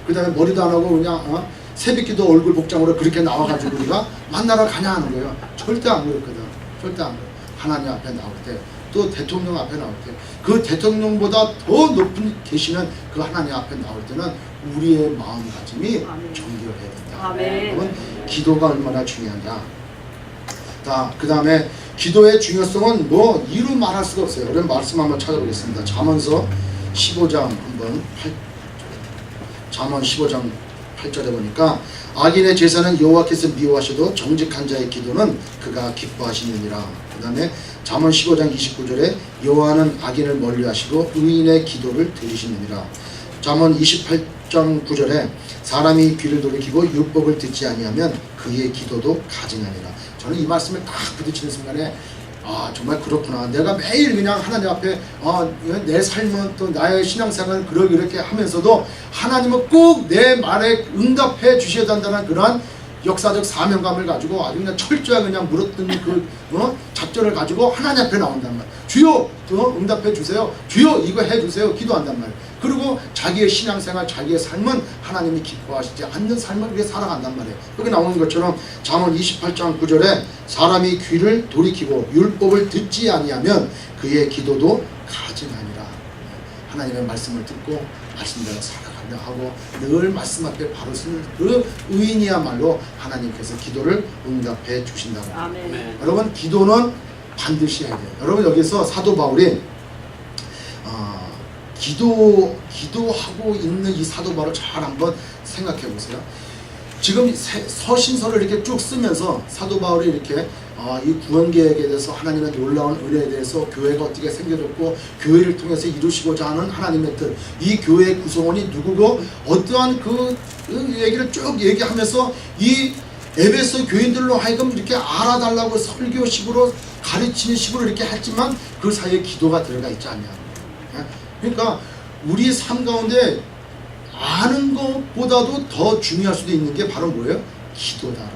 그 다음에 머리도 안 하고 그냥 새벽기도 얼굴 복장으로 그렇게 나와가지고 우리가 만나러 가냐 하는 거예요. 절대 안 그렇거든. 절대 안 그래. 하나님 앞에 나올 때, 또 대통령 앞에 나올 때, 그 대통령보다 더 높은 계시는 그 하나님 앞에 나올 때는 우리의 마음가짐이 정결해야 된다. 여러분, 기도가 얼마나 중요하냐. 그 다음에 기도의 중요성은 뭐 이루 말할 수가 없어요. 그럼 말씀 한번 찾아보겠습니다. 잠언서 15장 한번 잠언 15장 8절에 보니까 악인의 제사는 여호와께서 미워하셔도 정직한 자의 기도는 그가 기뻐하시느니라. 그 다음에 잠언 15장 29절에 여호와는 악인을 멀리하시고 의인의 기도를 들으시느니라. 잠언 28장 9절에 사람이 귀를 돌이키고 율법을 듣지 아니하면 그의 기도도 가증하니라. 저는 이 말씀을 딱 부딪히는 순간에 아 정말 그렇구나. 내가 매일 그냥 하나님 앞에 내 삶은 또 나의 신앙생활을 그렇게 하면서도 하나님은 꼭 내 말에 응답해 주셔야 된다는 그러한 역사적 사명감을 가지고 아주 그냥 철저하게 그냥 물었던 그 작전을 가지고 하나님 앞에 나온단 말이에요. 주여 응답해 주세요. 주여 이거 해 주세요. 기도한단 말이에요. 그리고 자기의 신앙생활, 자기의 삶은 하나님이 기뻐하시지 않는 삶을 그렇게 살아간단 말이에요. 여기 나오는 것처럼 잠언 28장 9절에 사람이 귀를 돌이키고 율법을 듣지 아니하면 그의 기도도 가증하니라. 하나님의 말씀을 듣고 말씀대로 살아가려 하고 늘 말씀 앞에 바로 서는 그 의인이야말로 하나님께서 기도를 응답해 주신다고. 아멘. 여러분 기도는 반드시 해야 돼요. 여러분 여기서 사도 바울이 기도하고 있는 이 사도 바울을 잘 한번 생각해 보세요. 지금 서신서를 이렇게 쭉 쓰면서 사도 바울이 이렇게 이 구원 계획에 대해서 하나님의 놀라운 은혜에 대해서 교회가 어떻게 생겨졌고 교회를 통해서 이루시고자 하는 하나님의 뜻, 이 교회의 구성원이 누구고 어떠한 그 얘기를 쭉 얘기하면서 이 에베소 교인들로 하여금 이렇게 알아달라고 설교식으로 가르치는 식으로 이렇게 했지만 그 사이에 기도가 들어가 있지 않냐. 그러니까 우리 삶 가운데 아는 것보다도 더 중요할 수도 있는 게 바로 뭐예요? 기도다.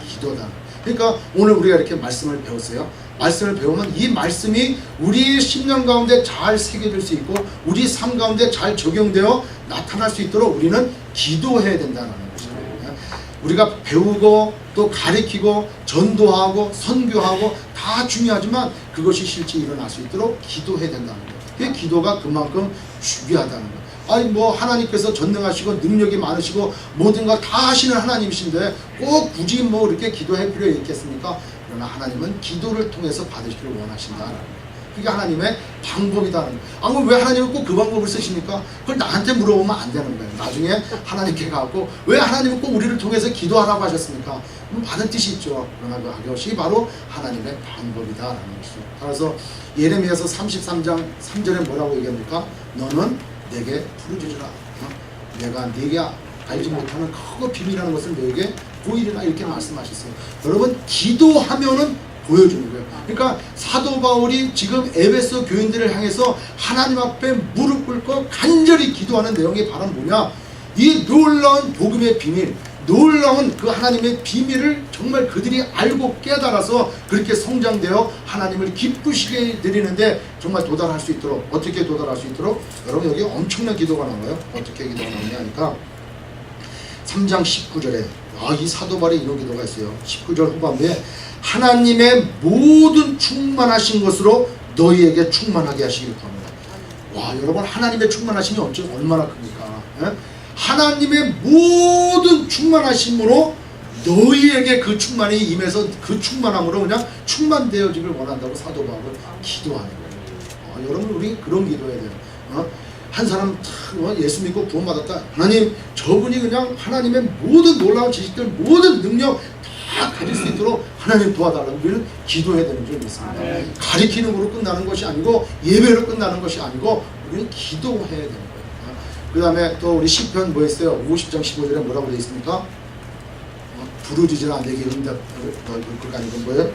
기도다. 그러니까 오늘 우리가 이렇게 말씀을 배웠어요. 말씀을 배우면 이 말씀이 우리의 심령 가운데 잘 새겨질 수 있고 우리 삶 가운데 잘 적용되어 나타날 수 있도록 우리는 기도해야 된다는 것이에요. 우리가 배우고 또 가르치고 전도하고 선교하고 다 중요하지만 그것이 실제 일어날 수 있도록 기도해야 된다는 거예요. 그 기도가 그만큼 중요하다는 거예요. 아니 뭐 하나님께서 전능하시고 능력이 많으시고 모든 걸 다 하시는 하나님이신데 꼭 굳이 뭐 이렇게 기도할 필요 있겠습니까? 그러나 하나님은 기도를 통해서 받으시기를 원하신다라는 거예요. 그게 하나님의 방법이다는 거예요. 그럼 왜 하나님은 꼭 그 방법을 쓰십니까? 그걸 나한테 물어보면 안 되는 거예요. 나중에 하나님께 가고 왜 하나님은 꼭 우리를 통해서 기도하라고 하셨습니까? 받은 뜻이 있죠. 그러나 그것이 바로 하나님의 방법이다라는 것이죠. 그래서 예레미야서 33장 3절에 뭐라고 얘기합니까? 너는 내게 부르짖으라. 내가 네게 알지 못하는 크고 비밀이라는 것을 너에게 보이리라 이렇게 말씀하셨어요. 여러분 기도하면은 보여주는 거예요. 그러니까 사도 바울이 지금 에베소 교인들을 향해서 하나님 앞에 무릎 꿇고 간절히 기도하는 내용이 바로 뭐냐? 이 놀라운 복음의 비밀, 놀라운 그 하나님의 비밀을 정말 그들이 알고 깨달아서 그렇게 성장되어 하나님을 기쁘시게 드리는데 정말 도달할 수 있도록, 어떻게 도달할 수 있도록? 여러분 여기 엄청난 기도가 나와요. 어떻게 기도가 나오냐 하니까 3장 19절에 이 사도 바울이 이런 기도가 있어요. 19절 후반부에 하나님의 모든 충만하신 것으로 너희에게 충만하게 하시길 바랍니다. 와 여러분 하나님의 충만하심이 얼마나 큽니까? 예? 하나님의 모든 충만하심으로 너희에게 그 충만이 임해서 그 충만함으로 그냥 충만되어지길 원한다고 사도 바울은 기도하는 거예요. 여러분 우리 그런 기도해야 돼요. 한 사람 예수 믿고 구원받았다. 하나님 저분이 그냥 하나님의 모든 놀라운 지식들 모든 능력 다 가질 수 있도록 하나님 도와달라고 우리는 기도해야 되는 줄 믿습니다. 가리키는 거로 끝나는 것이 아니고 예배로 끝나는 것이 아니고 우리는 기도해야 되는 거예요. 그 다음에 또 우리 시편 뭐 했어요? 50장 15절에 뭐라고 되어 있습니까? 부르짖으라 내게 응답 그거 아니고 뭐예요?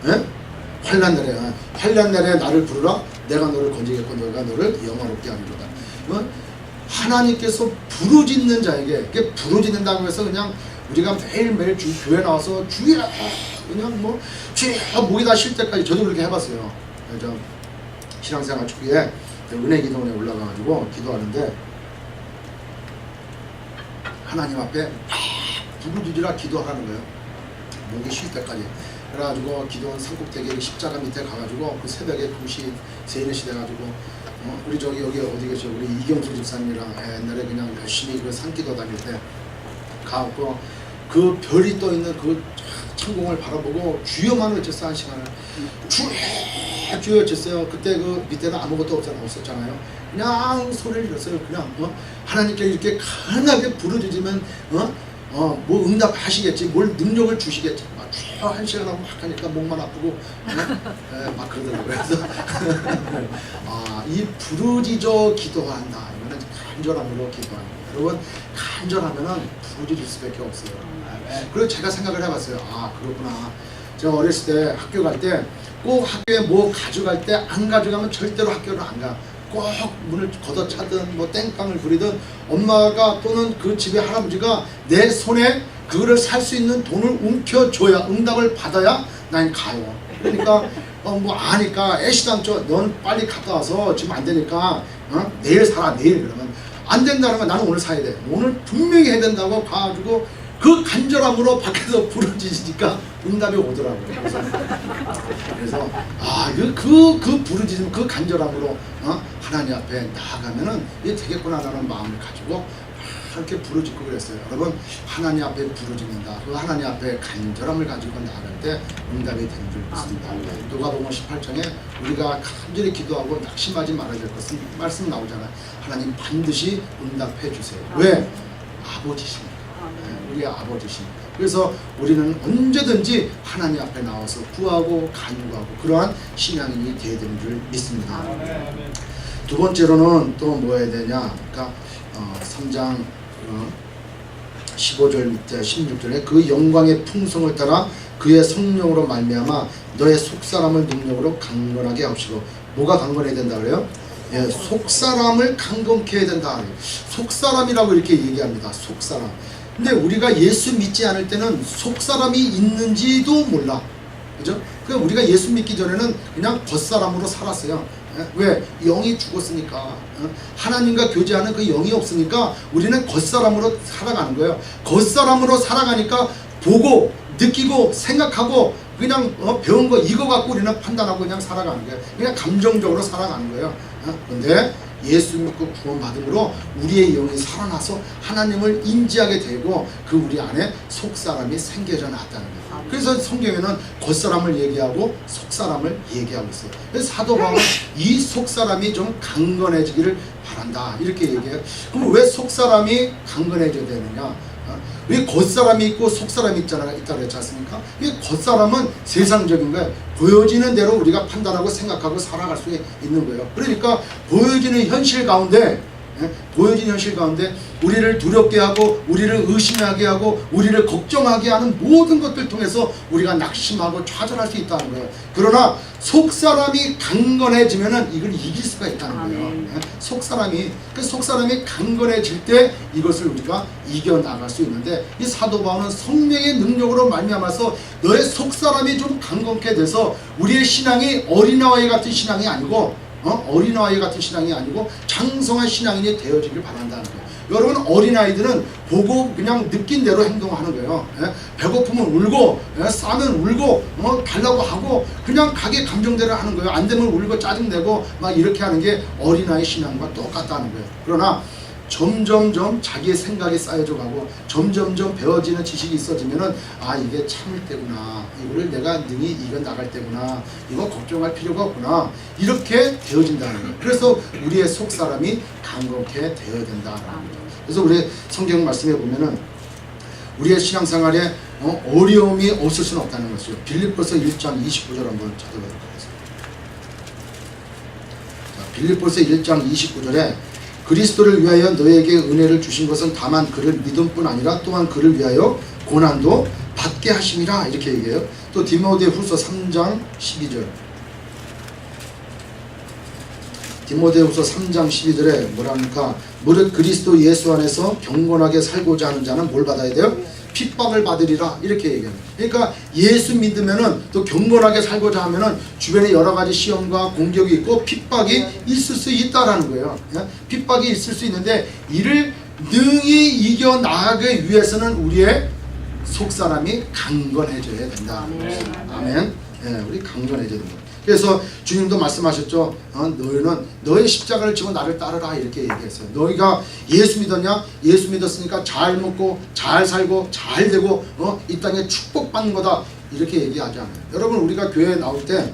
예? 환난 날에 나를 부르라 내가 너를 건지겠고 너가 너를 영화롭게 하리로다. 하나님께서 부르짖는 자에게 이게 부르짖는다고 해서 그냥 우리가 매일매일 교회 나와서 주일에 그냥 뭐 주일 목이 다 쉴 때까지 저도 그렇게 해봤어요. 저 신앙생활 초기에 은혜 기도원에 올라가가지고 기도하는데 하나님 앞에 부르짖으라 기도하라는 거예요. 목이 쉴 때까지. 그래가지고 기도원 산꼭대기 십자가 밑에 가가지고 그 새벽에 2시 3-4시 돼가지고 우리 저기 여기 어디 계셔 우리 이경수 집사님이랑 옛날에 그냥 열심히 그 산기도 다닐 때 가고 그 별이 떠 있는 그 천공을 바라보고 주여만 외쳤어 한 시간을 주여 외쳤어요. 그때 그 밑에는 아무것도 없었잖아요. 그냥 소리를 질렀어요. 그냥 하나님께 이렇게 강하게 부르짖으면 뭐 응답하시겠지, 뭘 능력을 주시겠지. 막 주여 한 시간 하고 막 하니까 목만 아프고 막 그러더라고요. 그래서 이 부르짖어 기도한다. 이거는 간절함으로 기도합니다. 여러분 간절하면은 부르짖을 수밖에 없어요. 그리고 제가 생각을 해봤어요. 그렇구나. 제가 어렸을 때 학교 갈 때 꼭 학교에 뭐 가져갈 때 안 가져가면 절대로 학교를 안 가. 꼭 문을 걷어차든 뭐 땡깡을 부리든 엄마가 또는 그 집의 할아버지가 내 손에 그거를 살 수 있는 돈을 움켜줘야, 응답을 받아야 난 가요. 그러니까 뭐 아니까 애시당초 넌 빨리 갔다 와서 지금 안 되니까 내일 사라, 내일. 그러면 안 된다는 건 나는 오늘 사야 돼. 오늘 분명히 해야 된다고 가지고 그 간절함으로 밖에서 부르짖으니까 응답이 오더라고요. 그래서 그 부르짖음, 그 간절함으로 하나님 앞에 나아가면은 이게 되겠구나라는 마음을 가지고 이렇게 부르짖고 그랬어요. 여러분, 하나님 앞에 부르짖는다. 그 하나님 앞에 간절함을 가지고 나아갈 때 응답이 되는 줄 믿습니다. 누가복음 18장에 우리가 간절히 기도하고 낙심하지 말아야 될 것은 말씀 나오잖아요. 하나님 반드시 응답해 주세요. 왜? 아버지십니다. 우리 아버지십니다. 그래서 우리는 언제든지 하나님 앞에 나와서 구하고 간구하고 그러한 신앙인이 되어야 되는 줄 믿습니다. 두 번째로는 또 뭐 해야 되냐? 그러니까 3장 15절 밑에 16절에 그 영광의 풍성을 따라 그의 성령으로 말미암아 너의 속사람을 능력으로 강건하게 하시고. 뭐가 강건해야 된다 그래요? 예, 속사람을 강건케 해야 된다. 속사람이라고 이렇게 얘기합니다. 속사람. 근데 우리가 예수 믿지 않을 때는 속사람이 있는지도 몰라. 그죠? 그러니까 우리가 예수 믿기 전에는 그냥 겉사람으로 살았어요. 왜? 영이 죽었으니까. 하나님과 교제하는 그 영이 없으니까 우리는 겉사람으로 살아가는 거예요. 겉사람으로 살아가니까 보고 느끼고 생각하고 그냥 배운 거 이거 갖고 우리는 판단하고 그냥 살아가는 거예요. 그냥 감정적으로 살아가는 거예요. 그런데 예수 믿고 구원받음으로 우리의 영이 살아나서 하나님을 인지하게 되고 그 우리 안에 속사람이 생겨져 나왔다는 거예요. 그래서 성경에는 겉사람을 얘기하고 속사람을 얘기하고 있어요. 그래서 사도 바울은 이 속사람이 좀 강건해지기를 바란다 이렇게 얘기해요. 그럼 왜 속사람이 강건해져야 되느냐? 왜 겉사람이 있고 속사람이 있다고 했지 않습니까? 이 겉사람은 세상적인 거예요. 보여지는 대로 우리가 판단하고 생각하고 살아갈 수 있는 거예요. 그러니까 보여지는 현실 가운데 우리를 두렵게 하고 우리를 의심하게 하고 우리를 걱정하게 하는 모든 것들 통해서 우리가 낙심하고 좌절할 수 있다는 거예요. 그러나 속사람이 강건해지면은 이걸 이길 수가 있다는 거예요. 속사람이 강건해질 때 이것을 우리가 이겨나갈 수 있는데, 이 사도 바울은 성령의 능력으로 말미암아서 너의 속사람이 좀 강건케 돼서 우리의 신앙이 어린아이 같은 신앙이 아니고 어린아이 같은 신앙이 아니고 장성한 신앙인이 되어지길 바란다는 거예요. 여러분, 어린아이들은 보고 그냥 느낀 대로 행동하는 거예요. 배고프면 울고 싸면 울고 달라고 하고 그냥 가게 감정대로 하는 거예요. 안 되면 울고 짜증내고 막 이렇게 하는 게 어린아이 신앙과 똑같다는 거예요. 그러나 점점점 자기의 생각이 쌓여져 가고 점점점 배워지는 지식이 있어지면은 이게 참을 때구나, 이거를 내가 능히 이겨나갈 때구나, 이거 걱정할 필요가 없구나, 이렇게 되어진다는 거예요. 그래서 우리의 속사람이 강건케 되어야 된다라는 거예요. 그래서 우리 성경 말씀에 보면은 우리의 신앙생활에 어려움이 없을 수는 없다는 것이죠. 빌립보서 1장 29절 한번 찾아보도록 하겠습니다. 빌립보서 1장 29절에 그리스도를 위하여 너에게 은혜를 주신 것은 다만 그를 믿음뿐 아니라 또한 그를 위하여 고난도 받게 하심이라 이렇게 얘기해요. 또 디모데후서 3장 12절. 디모데후서 3장 12절에 뭐랍니까? 무릇 그리스도 예수 안에서 경건하게 살고자 하는 자는 뭘 받아야 돼요? 핍박을 받으리라 이렇게 얘기합니다. 그러니까 예수 믿으면은 또 경건하게 살고자 하면은 주변에 여러 가지 시험과 공격이 있고 핍박이 있을 수 있다라는 거예요. 핍박이 있을 수 있는데 이를 능히 이겨 나가기 위해서는 우리의 속사람이 강건해져야 된다. 아멘. 우리 강건해져야 된다. 그래서 주님도 말씀하셨죠. 너희는 너의 십자가를 지고 나를 따르라 이렇게 얘기했어요. 너희가 예수 믿었냐? 예수 믿었으니까 잘 먹고 잘 살고 잘 되고 이 땅에 축복받는 거다 이렇게 얘기하지 않아요. 여러분, 우리가 교회에 나올 때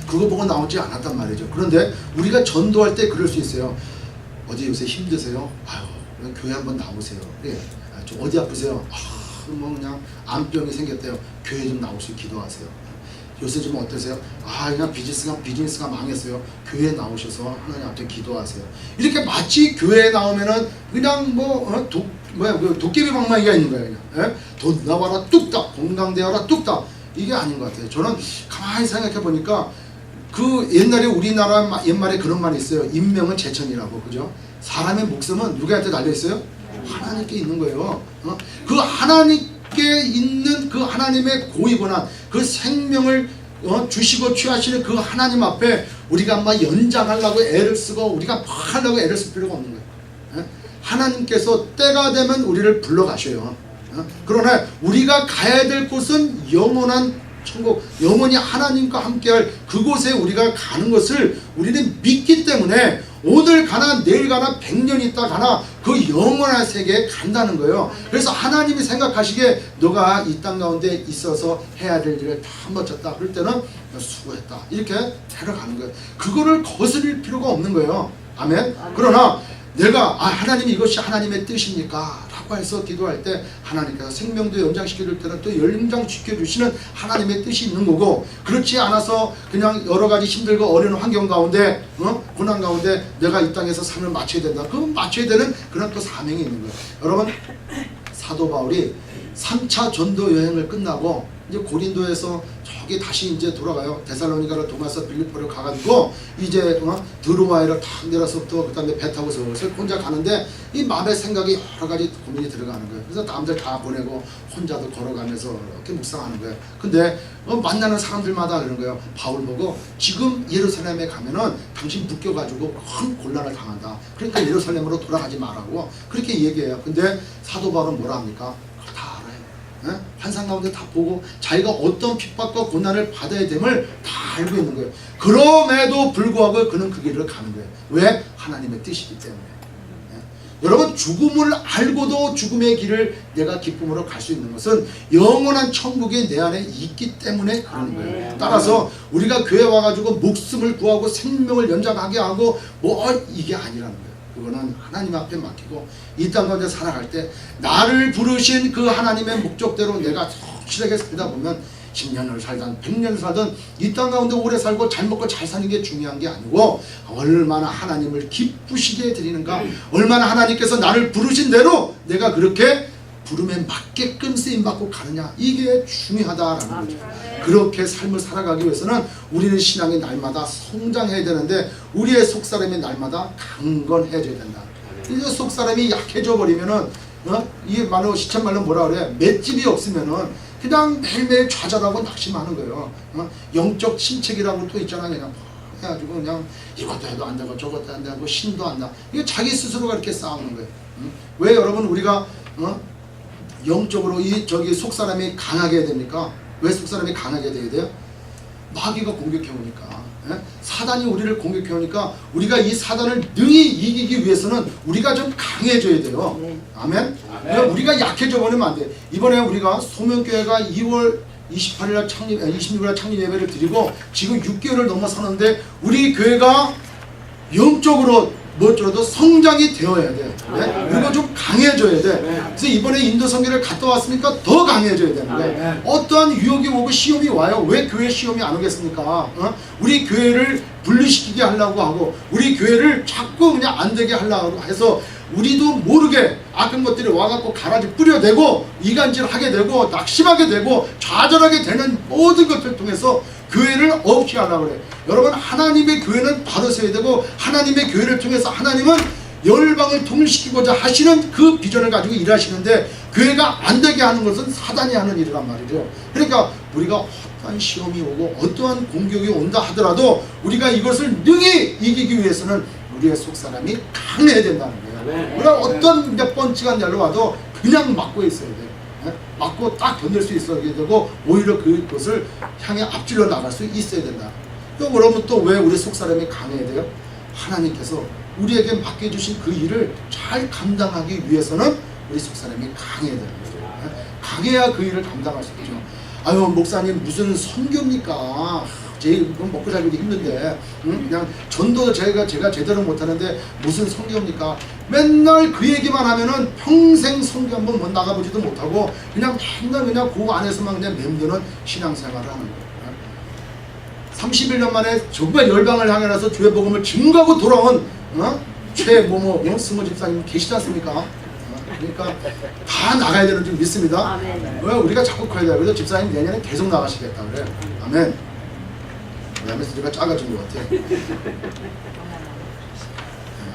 그거 보고 나오지 않았단 말이죠. 그런데 우리가 전도할 때 그럴 수 있어요. 어디 요새 힘드세요? 교회 한번 나오세요. 좀 어디 아프세요? 뭐 그냥 암병이 생겼대요. 교회 좀 나오시고 기도하세요. 요새 좀 어떠세요? 그냥 비즈니스가 망했어요. 교회에 나오셔서 하나님 앞에 기도하세요. 이렇게 마치 교회에 나오면은 그냥 도깨비 방망이가 있는 거예요. 그냥. 돈 나와라 뚝딱, 건강되어라 뚝딱. 이게 아닌 것 같아요. 저는 가만히 생각해 보니까 그 옛날에 우리나라 옛말에 그런 말이 있어요. 인명은 제천이라고. 그죠? 사람의 목숨은 누구한테 달려 있어요? 하나님께 있는 거예요. 그 하나님께 있는 그 하나님의 고의 권한, 그 생명을 주시고 취하시는 그 하나님 앞에 우리가 막 연장하려고 애를 쓰고 우리가 막 하려고 애를 쓸 필요가 없는 거예요. 하나님께서 때가 되면 우리를 불러가셔요. 그러나 우리가 가야 될 곳은 영원한 천국, 영원히 하나님과 함께할 그곳에 우리가 가는 것을 우리는 믿기 때문에 오늘 가나 내일 가나 100년 있다 가나 그 영원한 세계에 간다는 거예요. 그래서 하나님이 생각하시기에 너가 이 땅 가운데 있어서 해야 될 일을 다 마쳤다 그럴 때는 수고했다 이렇게 데려가는 거예요. 그거를 거스릴 필요가 없는 거예요. 아멘. 그러나 내가 하나님 이것이 하나님의 뜻입니까? 라고 해서 기도할 때 하나님께서 생명도 연장시켜 줄 때는 또 연장시켜 주시는 하나님의 뜻이 있는 거고, 그렇지 않아서 그냥 여러 가지 힘들고 어려운 환경 가운데 고난 가운데 내가 이 땅에서 삶을 마쳐야 된다. 그 마쳐야 되는 그런 또 사명이 있는 거예요. 여러분, 사도 바울이 3차 전도 여행을 끝나고 이제 고린도에서 저기 다시 이제 돌아가요. 데살로니가를 통해서 빌립보를 가가지고 이제 드로아이를 탁 내려서부터 그 다음에 배 타고서 혼자 가는데 이 마음의 생각이 여러 가지 고민이 들어가는 거예요. 그래서 남들 다 보내고 혼자도 걸어가면서 이렇게 묵상하는 거예요. 근데 만나는 사람들마다 그런 거예요. 바울 보고 지금 예루살렘에 가면은 당신 묶여가지고 큰 곤란을 당한다. 그러니까 예루살렘으로 돌아가지 말라고 그렇게 얘기해요. 근데 사도 바울은 뭐라 합니까? 환상 가운데 다 보고 자기가 어떤 핍박과 고난을 받아야 됨을 다 알고 있는 거예요. 그럼에도 불구하고 그는 그 길을 가는 거예요. 왜? 하나님의 뜻이기 때문에. 여러분, 죽음을 알고도 죽음의 길을 내가 기쁨으로 갈 수 있는 것은 영원한 천국이 내 안에 있기 때문에 그러는 거예요. 따라서 우리가 교회 와가지고 목숨을 구하고 생명을 연장하게 하고 이게 아니라는 거예요. 그거는 하나님 앞에 맡기고 이 땅 가운데 살아갈 때 나를 부르신 그 하나님의 목적대로 내가 확실하게 살다 보면 10년을 살든 100년을 살든 이 땅 가운데 오래 살고 잘 먹고 잘 사는 게 중요한 게 아니고 얼마나 하나님을 기쁘시게 드리는가, 얼마나 하나님께서 나를 부르신 대로 내가 그렇게 부름에 맞게끔 쓰임받고 가느냐, 이게 중요하다라는 거죠. 그렇게 삶을 살아가기 위해서는 우리는 신앙의 날마다 성장해야 되는데 우리의 속사람이 날마다 강건해져야 된다. 이제 속사람이 약해져 버리면은 이게 말로 시쳇말로 뭐라 그래, 맷집이 없으면은 그냥 매일매일 좌절하고 낙심하는 거예요. 영적 침체기라고 또 있잖아. 그냥 해가지고 그냥 이것도 해도 안 되고 저것도 안 되고 신도 안 나. 이게 자기 스스로가 이렇게 싸우는 거예요. 왜 여러분 우리가 영적으로 저기 속사람이 강하게 해야 됩니까? 왜 속사람이 강하게 돼야 돼요? 마귀가 공격해 오니까, 사단이 우리를 공격해 오니까 우리가 이 사단을 능히 이기기 위해서는 우리가 좀 강해져야 돼요. 아멘? 우리가 약해져 버리면 안 돼. 이번에 우리가 소명교회가 2월 28일 창립, 26일 창립 예배를 드리고 지금 6개월을 넘어서는데 우리 교회가 영적으로 무엇보다도 성장이 되어야 돼. 우리가 좀 강해져야 돼. 그래서 이번에 인도 선교를 갔다 왔으니까 더 강해져야 되는 거예요. 어떠한 유혹이 오고 시험이 와요. 왜 교회 시험이 안 오겠습니까? 우리 교회를 분리시키게 하려고 하고 우리 교회를 자꾸 그냥 안 되게 하려고 해서 우리도 모르게 악한 것들이 와갖고 가라지 뿌려대고 이간질을 하게 되고 낙심하게 되고 좌절하게 되는 모든 것들을 통해서 교회를 없이 하려고 그래. 여러분, 하나님의 교회는 바로 서야 되고 하나님의 교회를 통해서 하나님은 열방을 통일시키고자 하시는 그 비전을 가지고 일하시는데 교회가 안 되게 하는 것은 사단이 하는 일이란 말이죠. 그러니까 우리가 어떠한 시험이 오고 어떠한 공격이 온다 하더라도 우리가 이것을 능히 이기기 위해서는 우리의 속사람이 강해야 된다는 거예요. 우리가 어떤 몇 번째가 내려와도 그냥 막고 있어야 돼요. 맞고 딱 견딜 수 있어야 되고 오히려 그것을 향해 앞질러 나갈 수 있어야 된다. 또 그러면 또 왜 우리 속사람이 강해야 돼요? 하나님께서 우리에게 맡겨주신 그 일을 잘 감당하기 위해서는 우리 속사람이 강해야 되는 거예요. 강해야 그 일을 감당할 수 있죠. 아유, 목사님 무슨 선교입니까? 제일 먹고 살기도 힘든데 그냥 전도도 제가 제대로 못하는데 무슨 선교입니까? 맨날 그 얘기만 하면은 평생 선교 한번 못 나가보지도 못하고 그냥 맨날 그냥 그 안에서만 그냥 맴도는 신앙생활을 하는 거예요. 31년 만에 정말 열방을 향해서 주의 복음을 증거하고 돌아온 최모모 스모 집사님 계시지 않습니까? 그러니까 다 나가야 되는 줄 믿습니다. 아멘. 왜 우리가 자꾸 커야 돼요. 그래서 집사님 내년에 계속 나가시겠다 그래. 아멘. 그다음에 소리가 작아진 것 같아.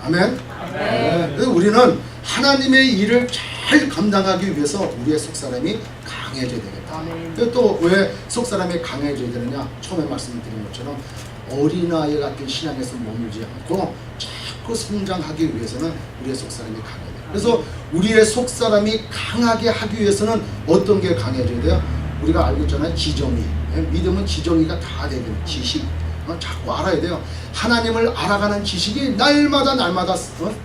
아멘. 네. 그래서 우리는 하나님의 일을 잘 감당하기 위해서 우리의 속사람이 강해져야 되겠다. 또 왜 속사람이 강해져야 되느냐? 처음에 말씀드린 것처럼 어린아이 같은 신앙에서 머물지 않고 자꾸 성장하기 위해서는 우리의 속사람이 강해야 돼요. 그래서 우리의 속사람이 강하게 하기 위해서는 어떤 게 강해져야 돼요? 우리가 알고 있잖아요. 지정의. 믿음은 지정의가 다 돼야 돼요. 지식. 자꾸 알아야 돼요. 하나님을 알아가는 지식이 날마다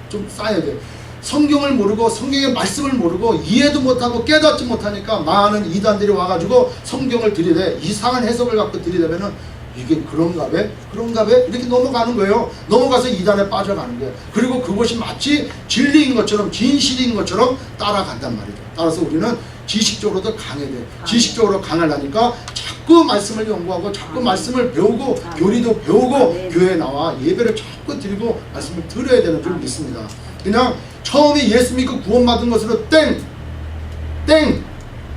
좀 쌓여야 돼요. 성경을 모르고 성경의 말씀을 모르고 이해도 못하고 깨닫지 못하니까 많은 이단들이 와가지고 성경을 들이대 이상한 해석을 갖고 들이대면은 이게 그런가 봐? 이렇게 넘어가는 거예요. 넘어가서 이단에 빠져가는 거예요. 그리고 그것이 마치 진리인 것처럼 진실인 것처럼 따라간단 말이죠. 따라서 우리는 지식적으로도 강해야 돼요. 지식적으로 강하려니까 자꾸 말씀을 연구하고 자꾸 말씀을 배우고 교리도 배우고 교회에 나와 예배를 자꾸 드리고 말씀을 들어야 되는 줄 믿습니다. 그냥 처음에 예수 믿고 구원받은 것으로 땡!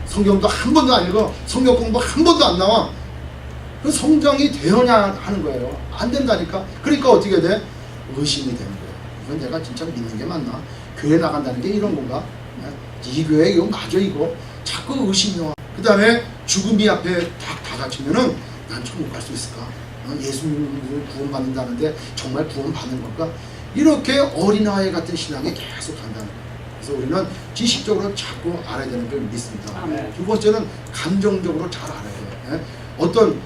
성경도 한 번도 안 읽어. 성경 공부 한 번도 안 나와. 그 성장이 되느냐 하는 거예요. 안 된다니까. 그러니까 어떻게 돼? 의심이 되는 거예요. 이건 내가 진짜 믿는 게 맞나? 교회 나간다는 게 이런 건가? 이 교회 이거 맞아 이거? 자꾸 의심이 와. 그 다음에 죽음이 앞에 딱 다가치면은 난 천국 갈 수 있을까? 예수님을 구원받는다는데 정말 구원받는 걸까? 이렇게 어린아이 같은 신앙이 계속 간다는 거예요. 그래서 우리는 지식적으로 자꾸 알아야 되는 걸 믿습니다. 두 번째는 감정적으로 잘 알아야 돼요. 어떤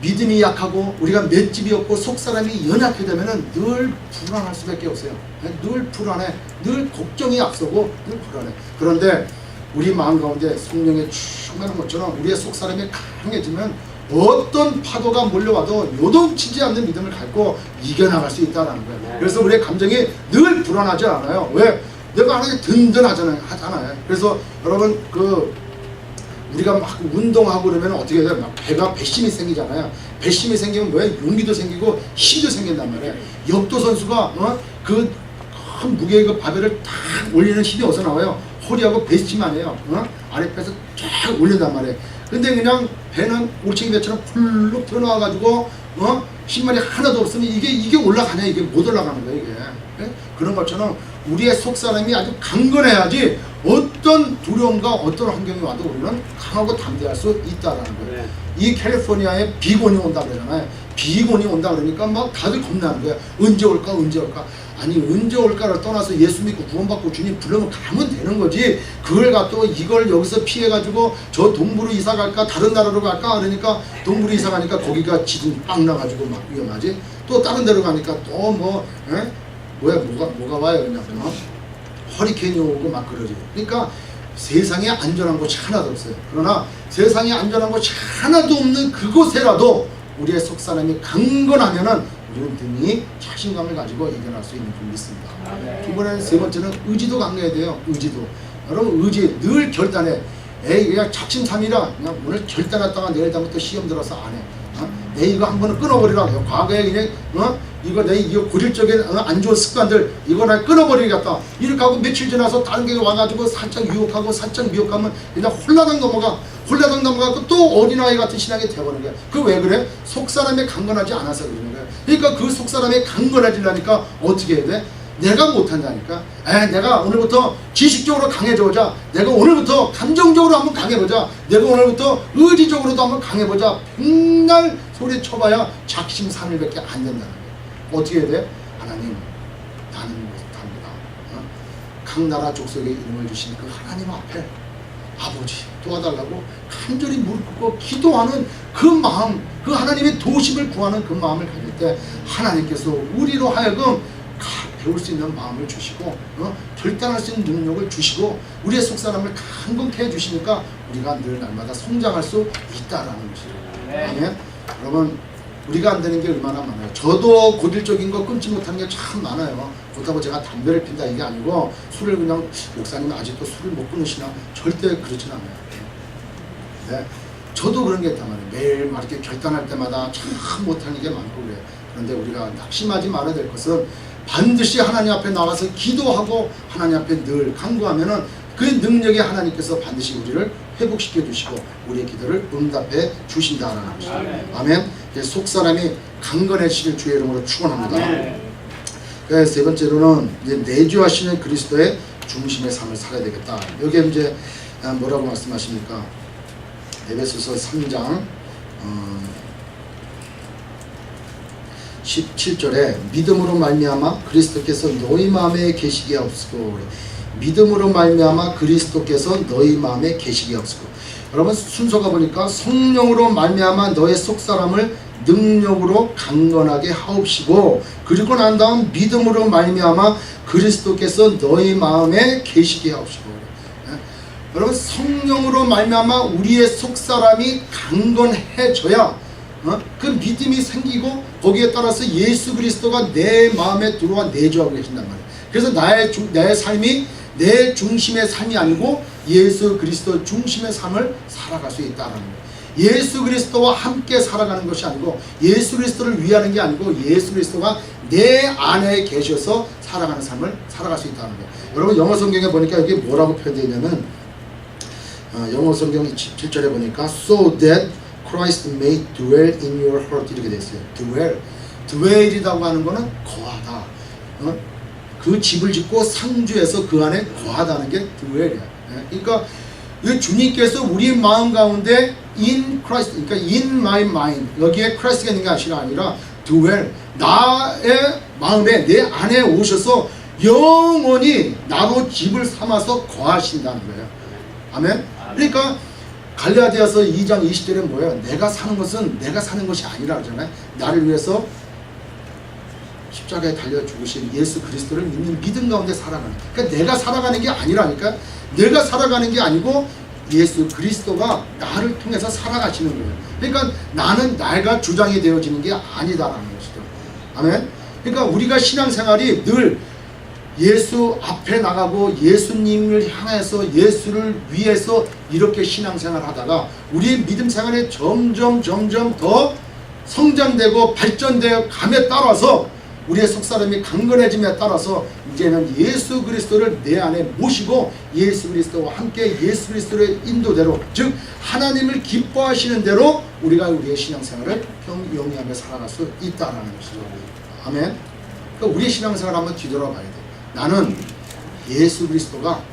믿음이 약하고 우리가 맷집이 없고 속사람이 연약하게 되면은 늘 불안할 수밖에 없어요. 늘 불안해. 늘 걱정이 앞서고 늘 불안해. 그런데 우리 마음 가운데 성령의 충만한 것처럼 우리의 속사람이 강해지면 어떤 파도가 몰려와도 요동치지 않는 믿음을 갖고 이겨나갈 수 있다는 거예요. 그래서 우리의 감정이 늘 불안하지 않아요. 왜? 내가 하나님 든든하잖아요. 그래서 여러분 우리가 막 운동하고 그러면 어떻게 돼요? 막 배가 배심이 생기잖아요. 배심이 생기면 뭐예요? 용기도 생기고 힘도 생긴단 말이에요. 역도 선수가 그 큰 무게의 그 바벨을 탁 올리는 힘이 어디서 나와요? 허리하고 배심만 해요. 아랫배에서 쫙 올린단 말이에요. 근데 그냥 배는 올챙이 배처럼 훌룩 튀어나와가지고 힘만이 하나도 없으면 이게 올라가냐? 이게 못 올라가는 거예요. 이게. 그런 것처럼 우리의 속사람이 아주 강건해야지 어떤 두려움과 어떤 환경이 와도 우리는 강하고 담대할 수 있다라는 거예요. 이 캘리포니아에 비곤이 온다 그러잖아요. 비곤이 온다 그러니까 막 다들 겁나는 거예요. 언제 올까? 아니 언제 올까를 떠나서 예수 믿고 구원받고 주님 부르면 가면 되는 거지. 그걸 갖고 이걸 여기서 피해가지고 저 동부로 이사 갈까 다른 나라로 갈까 그러니까 동부로 이사 가니까 거기가 지진 빵 나가지고 막 위험하지. 또 다른 데로 가니까 또 뭐가 와요 그냥 허리케인이 오고 막 그러지. 그러니까 세상에 안전한 곳이 하나도 없어요. 그러나 세상에 안전한 곳이 하나도 없는 그곳에라도 우리의 속사람이 강건하면은 우리는 등이 자신감을 가지고 이겨날 수 있는 줄 믿습니다. 이번에는 세 번째는 의지도 강해야 돼요. 의지도. 여러분 의지 늘 결단해. 그냥 작심삼일이라 그냥 오늘 결단했다가 내일 다음부터 시험 들어서 안 해. 내 이거 한 번은 끊어버리라. 과거에 그냥 이거 고질적인 안 좋은 습관들 이거 나 끊어버리겠다. 이렇게 하고 며칠 지나서 다른 게 와가지고 살짝 유혹하고 살짝 미혹하면 그냥 홀라당 넘어가고 또 어린아이 같은 신앙이 되어버리는 거야. 그 왜 그래? 속사람이 강건하지 않아서 그러는 거야. 그러니까 그 속사람이 강건해지려니까 어떻게 해야 돼? 내가 못한다니까. 내가 오늘부터 지식적으로 강해져보자. 내가 오늘부터 감정적으로 한번 강해보자. 내가 오늘부터 의지적으로도 한번 강해보자. 백날 소리쳐봐야 작심삼일밖에 안 된다는 거예요. 어떻게 해야 돼? 하나님 나는 못합니다. 각 나라 족속의 이름을 주신 그 하나님 앞에 아버지 도와달라고 간절히 무릎 꿇고 기도하는 그 마음, 그 하나님의 도심을 구하는 그 마음을 가질 때 하나님께서 우리로 하여금 배울 수 있는 마음을 주시고 결단할 수 있는 능력을 주시고 우리의 속사람을 강건케 해주시니까 우리가 늘 날마다 성장할 수 있다라는 것이에요. 아멘. 여러분 우리가 안 되는 게 얼마나 많아요. 저도 고질적인 거 끊지 못하는 게 참 많아요. 그렇다고 제가 담배를 핀다 이게 아니고 술을 그냥 목사님 아직도 술을 못 끊으시나? 절대 그렇진 않아요. 네. 저도 그런 게 있단 말이에요. 매일 막 이렇게 결단할 때마다 참 못하는 게 많고 그래요. 그런데 우리가 낙심하지 말아야 될 것은 반드시 하나님 앞에 나가서 기도하고 하나님 앞에 늘 간구하면은 그 능력이 하나님께서 반드시 우리를 회복시켜 주시고 우리의 기도를 응답해 주신다라는 것이죠. 아멘. 속 사람이 강건해지길 주의 이름으로 축원합니다. 그래서 세 번째로는 이제 내주하시는 그리스도의 중심의 삶을 살아야 되겠다. 여기에 이제 뭐라고 말씀하십니까? 에베소서 3장 17절에 믿음으로 말미암아 그리스도께서 너희 마음에 계시게 하옵시고, 믿음으로 말미암아 그리스도께서 너희 마음에 계시게 하옵시고. 여러분 순서가 보니까 성령으로 말미암아 너의 속사람을 능력으로 강건하게 하옵시고, 그리고 난 다음 믿음으로 말미암아 그리스도께서 너희 마음에 계시게 하옵시고. 여러분 성령으로 말미암아 우리의 속사람이 강건해져야 그 믿음이 생기고 거기에 따라서 예수 그리스도가 내 마음에 들어와 내주하고 계신단 말이에요. 그래서 나의 삶이 내 중심의 삶이 아니고 예수 그리스도 중심의 삶을 살아갈 수 있다는 거예요. 예수 그리스도와 함께 살아가는 것이 아니고 예수 그리스도를 위하는 게 아니고 예수 그리스도가 내 안에 계셔서 살아가는 삶을 살아갈 수 있다는 거예요. 여러분 영어 성경에 보니까 여기 뭐라고 표현되어 있냐면 영어 성경 17절에 보니까 so that Christ may dwell in your heart 이렇게 되어 있어요. dwell이라고 하는 거는 거하다. 그 집을 짓고 상주해서 그 안에 거하다는 게 dwell이야. 그러니까 주님께서 우리 마음 가운데 in Christ, 그러니까 in my mind, 여기에 Christ가 있는 게 아니라 dwell, 나의 마음에 내 안에 오셔서 영원히 나로 집을 삼아서 거하신다는 거예요. 아멘. 그러니까 갈라디아서 2장 20절에 뭐예요? 내가 사는 것은 내가 사는 것이 아니라 그러잖아요. 나를 위해서 십자가에 달려 죽으신 예수 그리스도를 믿는 믿음 가운데 살아가는. 그러니까 내가 살아가는 게 아니라니까. 내가 살아가는 게 아니고 예수 그리스도가 나를 통해서 살아가시는 거예요. 그러니까 나는 내가 주장이 되어지는 게 아니다라는 것이죠. 아멘. 그러니까 우리가 신앙생활이 늘 예수 앞에 나가고 예수님을 향해서 예수를 위해서 이렇게 신앙생활 하다가 우리의 믿음 생활이 점점 더 성장되고 발전되어 감에 따라서 우리의 속사람이 강건해짐에 따라서 이제는 예수 그리스도를 내 안에 모시고 예수 그리스도와 함께 예수 그리스도의 인도대로, 즉 하나님을 기뻐하시는 대로 우리가 우리의 신앙생활을 영위하며 살아갈 수 있다는 것이죠. 아멘. 그러니까 우리의 신앙생활을 한번 뒤돌아봐야 돼. 나는 예수 그리스도가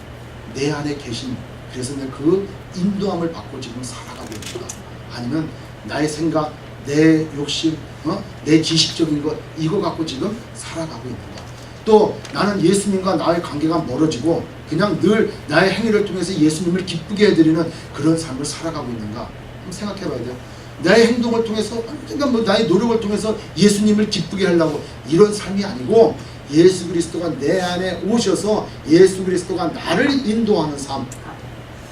내 안에 계신, 그래서 내가 그 인도함을 받고 지금 살아가고 있는가? 아니면 나의 생각, 내 욕심, 내 지식적인 것 이거 갖고 지금 살아가고 있는가? 또 나는 예수님과 나의 관계가 멀어지고 그냥 늘 나의 행위를 통해서 예수님을 기쁘게 해드리는 그런 삶을 살아가고 있는가? 한번 생각해 봐야 돼요. 나의 행동을 통해서, 그러니까 나의 노력을 통해서 예수님을 기쁘게 하려고 이런 삶이 아니고 예수 그리스도가 내 안에 오셔서 예수 그리스도가 나를 인도하는 삶.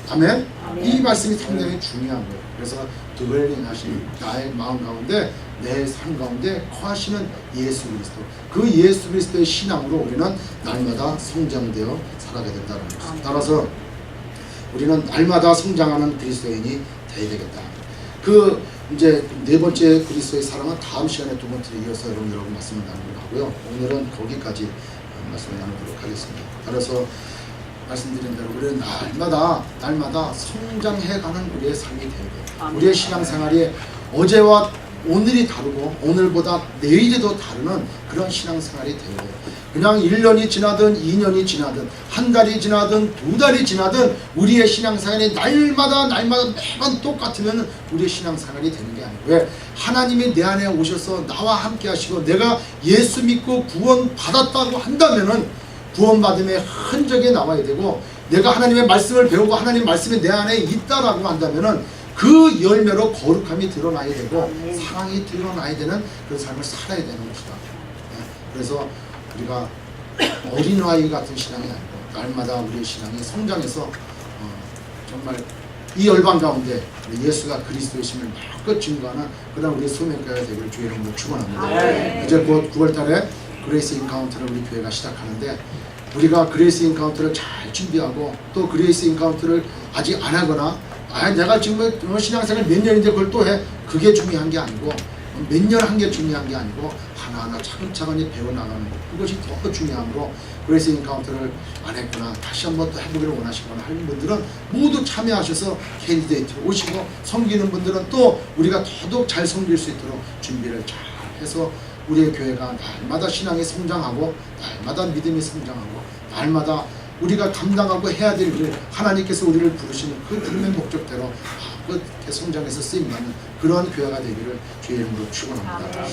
아멘? 이 말씀이 상당히 중요한 거예요. 그래서 드웰링 하시는 나의 마음 가운데 내 삶 가운데 거하시는 예수 그리스도, 그 예수 그리스도의 신앙으로 우리는 날마다 성장되어 살아가야 된다는 것입니다. 따라서 우리는 날마다 성장하는 그리스도인이 되어야 되겠다. 그 이제 네 번째 그리스도의 사랑은 다음 시간에 두 번째로 이어서 여러분 말씀을 나누기로 하고요. 오늘은 거기까지 말씀을 나누도록 하겠습니다. 따라서 말씀드린 대로 우리는 날마다 성장해가는 우리의 삶이 되어야 돼요. 우리의 신앙생활이 어제와 오늘이 다르고 오늘보다 내일이 더 다르는 그런 신앙생활이 되어야 돼요. 그냥 1년이 지나든 2년이 지나든 한 달이 지나든 두 달이 지나든 우리의 신앙생활이 날마다 매번 똑같으면 우리의 신앙생활이 되는 게 아니고, 왜? 하나님이 내 안에 오셔서 나와 함께 하시고 내가 예수 믿고 구원 받았다고 한다면은 구원받음의 흔적이 나와야 되고, 내가 하나님의 말씀을 배우고 하나님 말씀이 내 안에 있다라고 한다면은 그 열매로 거룩함이 드러나야 되고 사랑이 드러나야 되는 그런 삶을 살아야 되는 것이다. 그래서 우리가 어린아이 같은 신앙이 아니고 날마다 우리의 신앙이 성장해서 정말 이 열방 가운데 예수가 그리스도이심을 마음껏 증거하는 그런 우리의 소명교회가 되기를 주의 이름으로 축원합니다. 이제 곧 9월달에 그레이스 인카운트를 우리 교회가 시작하는데, 우리가 그레이스 인카운트를 잘 준비하고 또 그레이스 인카운트를 아직 안 하거나 내가 지금 신앙생활 몇 년인데 그걸 또 해, 그게 중요한 게 아니고 몇 년 한 게 중요한 게 아니고 하나하나 차근차근히 배워나가는 것, 그것이 더 중요하므로 그레이스 인카운터를 안 했거나 다시 한번 또 해보기를 원하시거나 하는 분들은 모두 참여하셔서 캔디데이트로 오시고, 섬기는 분들은 또 우리가 더더욱 잘 섬길 수 있도록 준비를 잘 해서 우리의 교회가 날마다 신앙이 성장하고 날마다 믿음이 성장하고 날마다 우리가 감당하고 해야 될 일, 하나님께서 우리를 부르시는 그 부름의 목적대로 성장해서 쓰임받는 그런 교회가 되기를 주의 이름으로 축원합니다.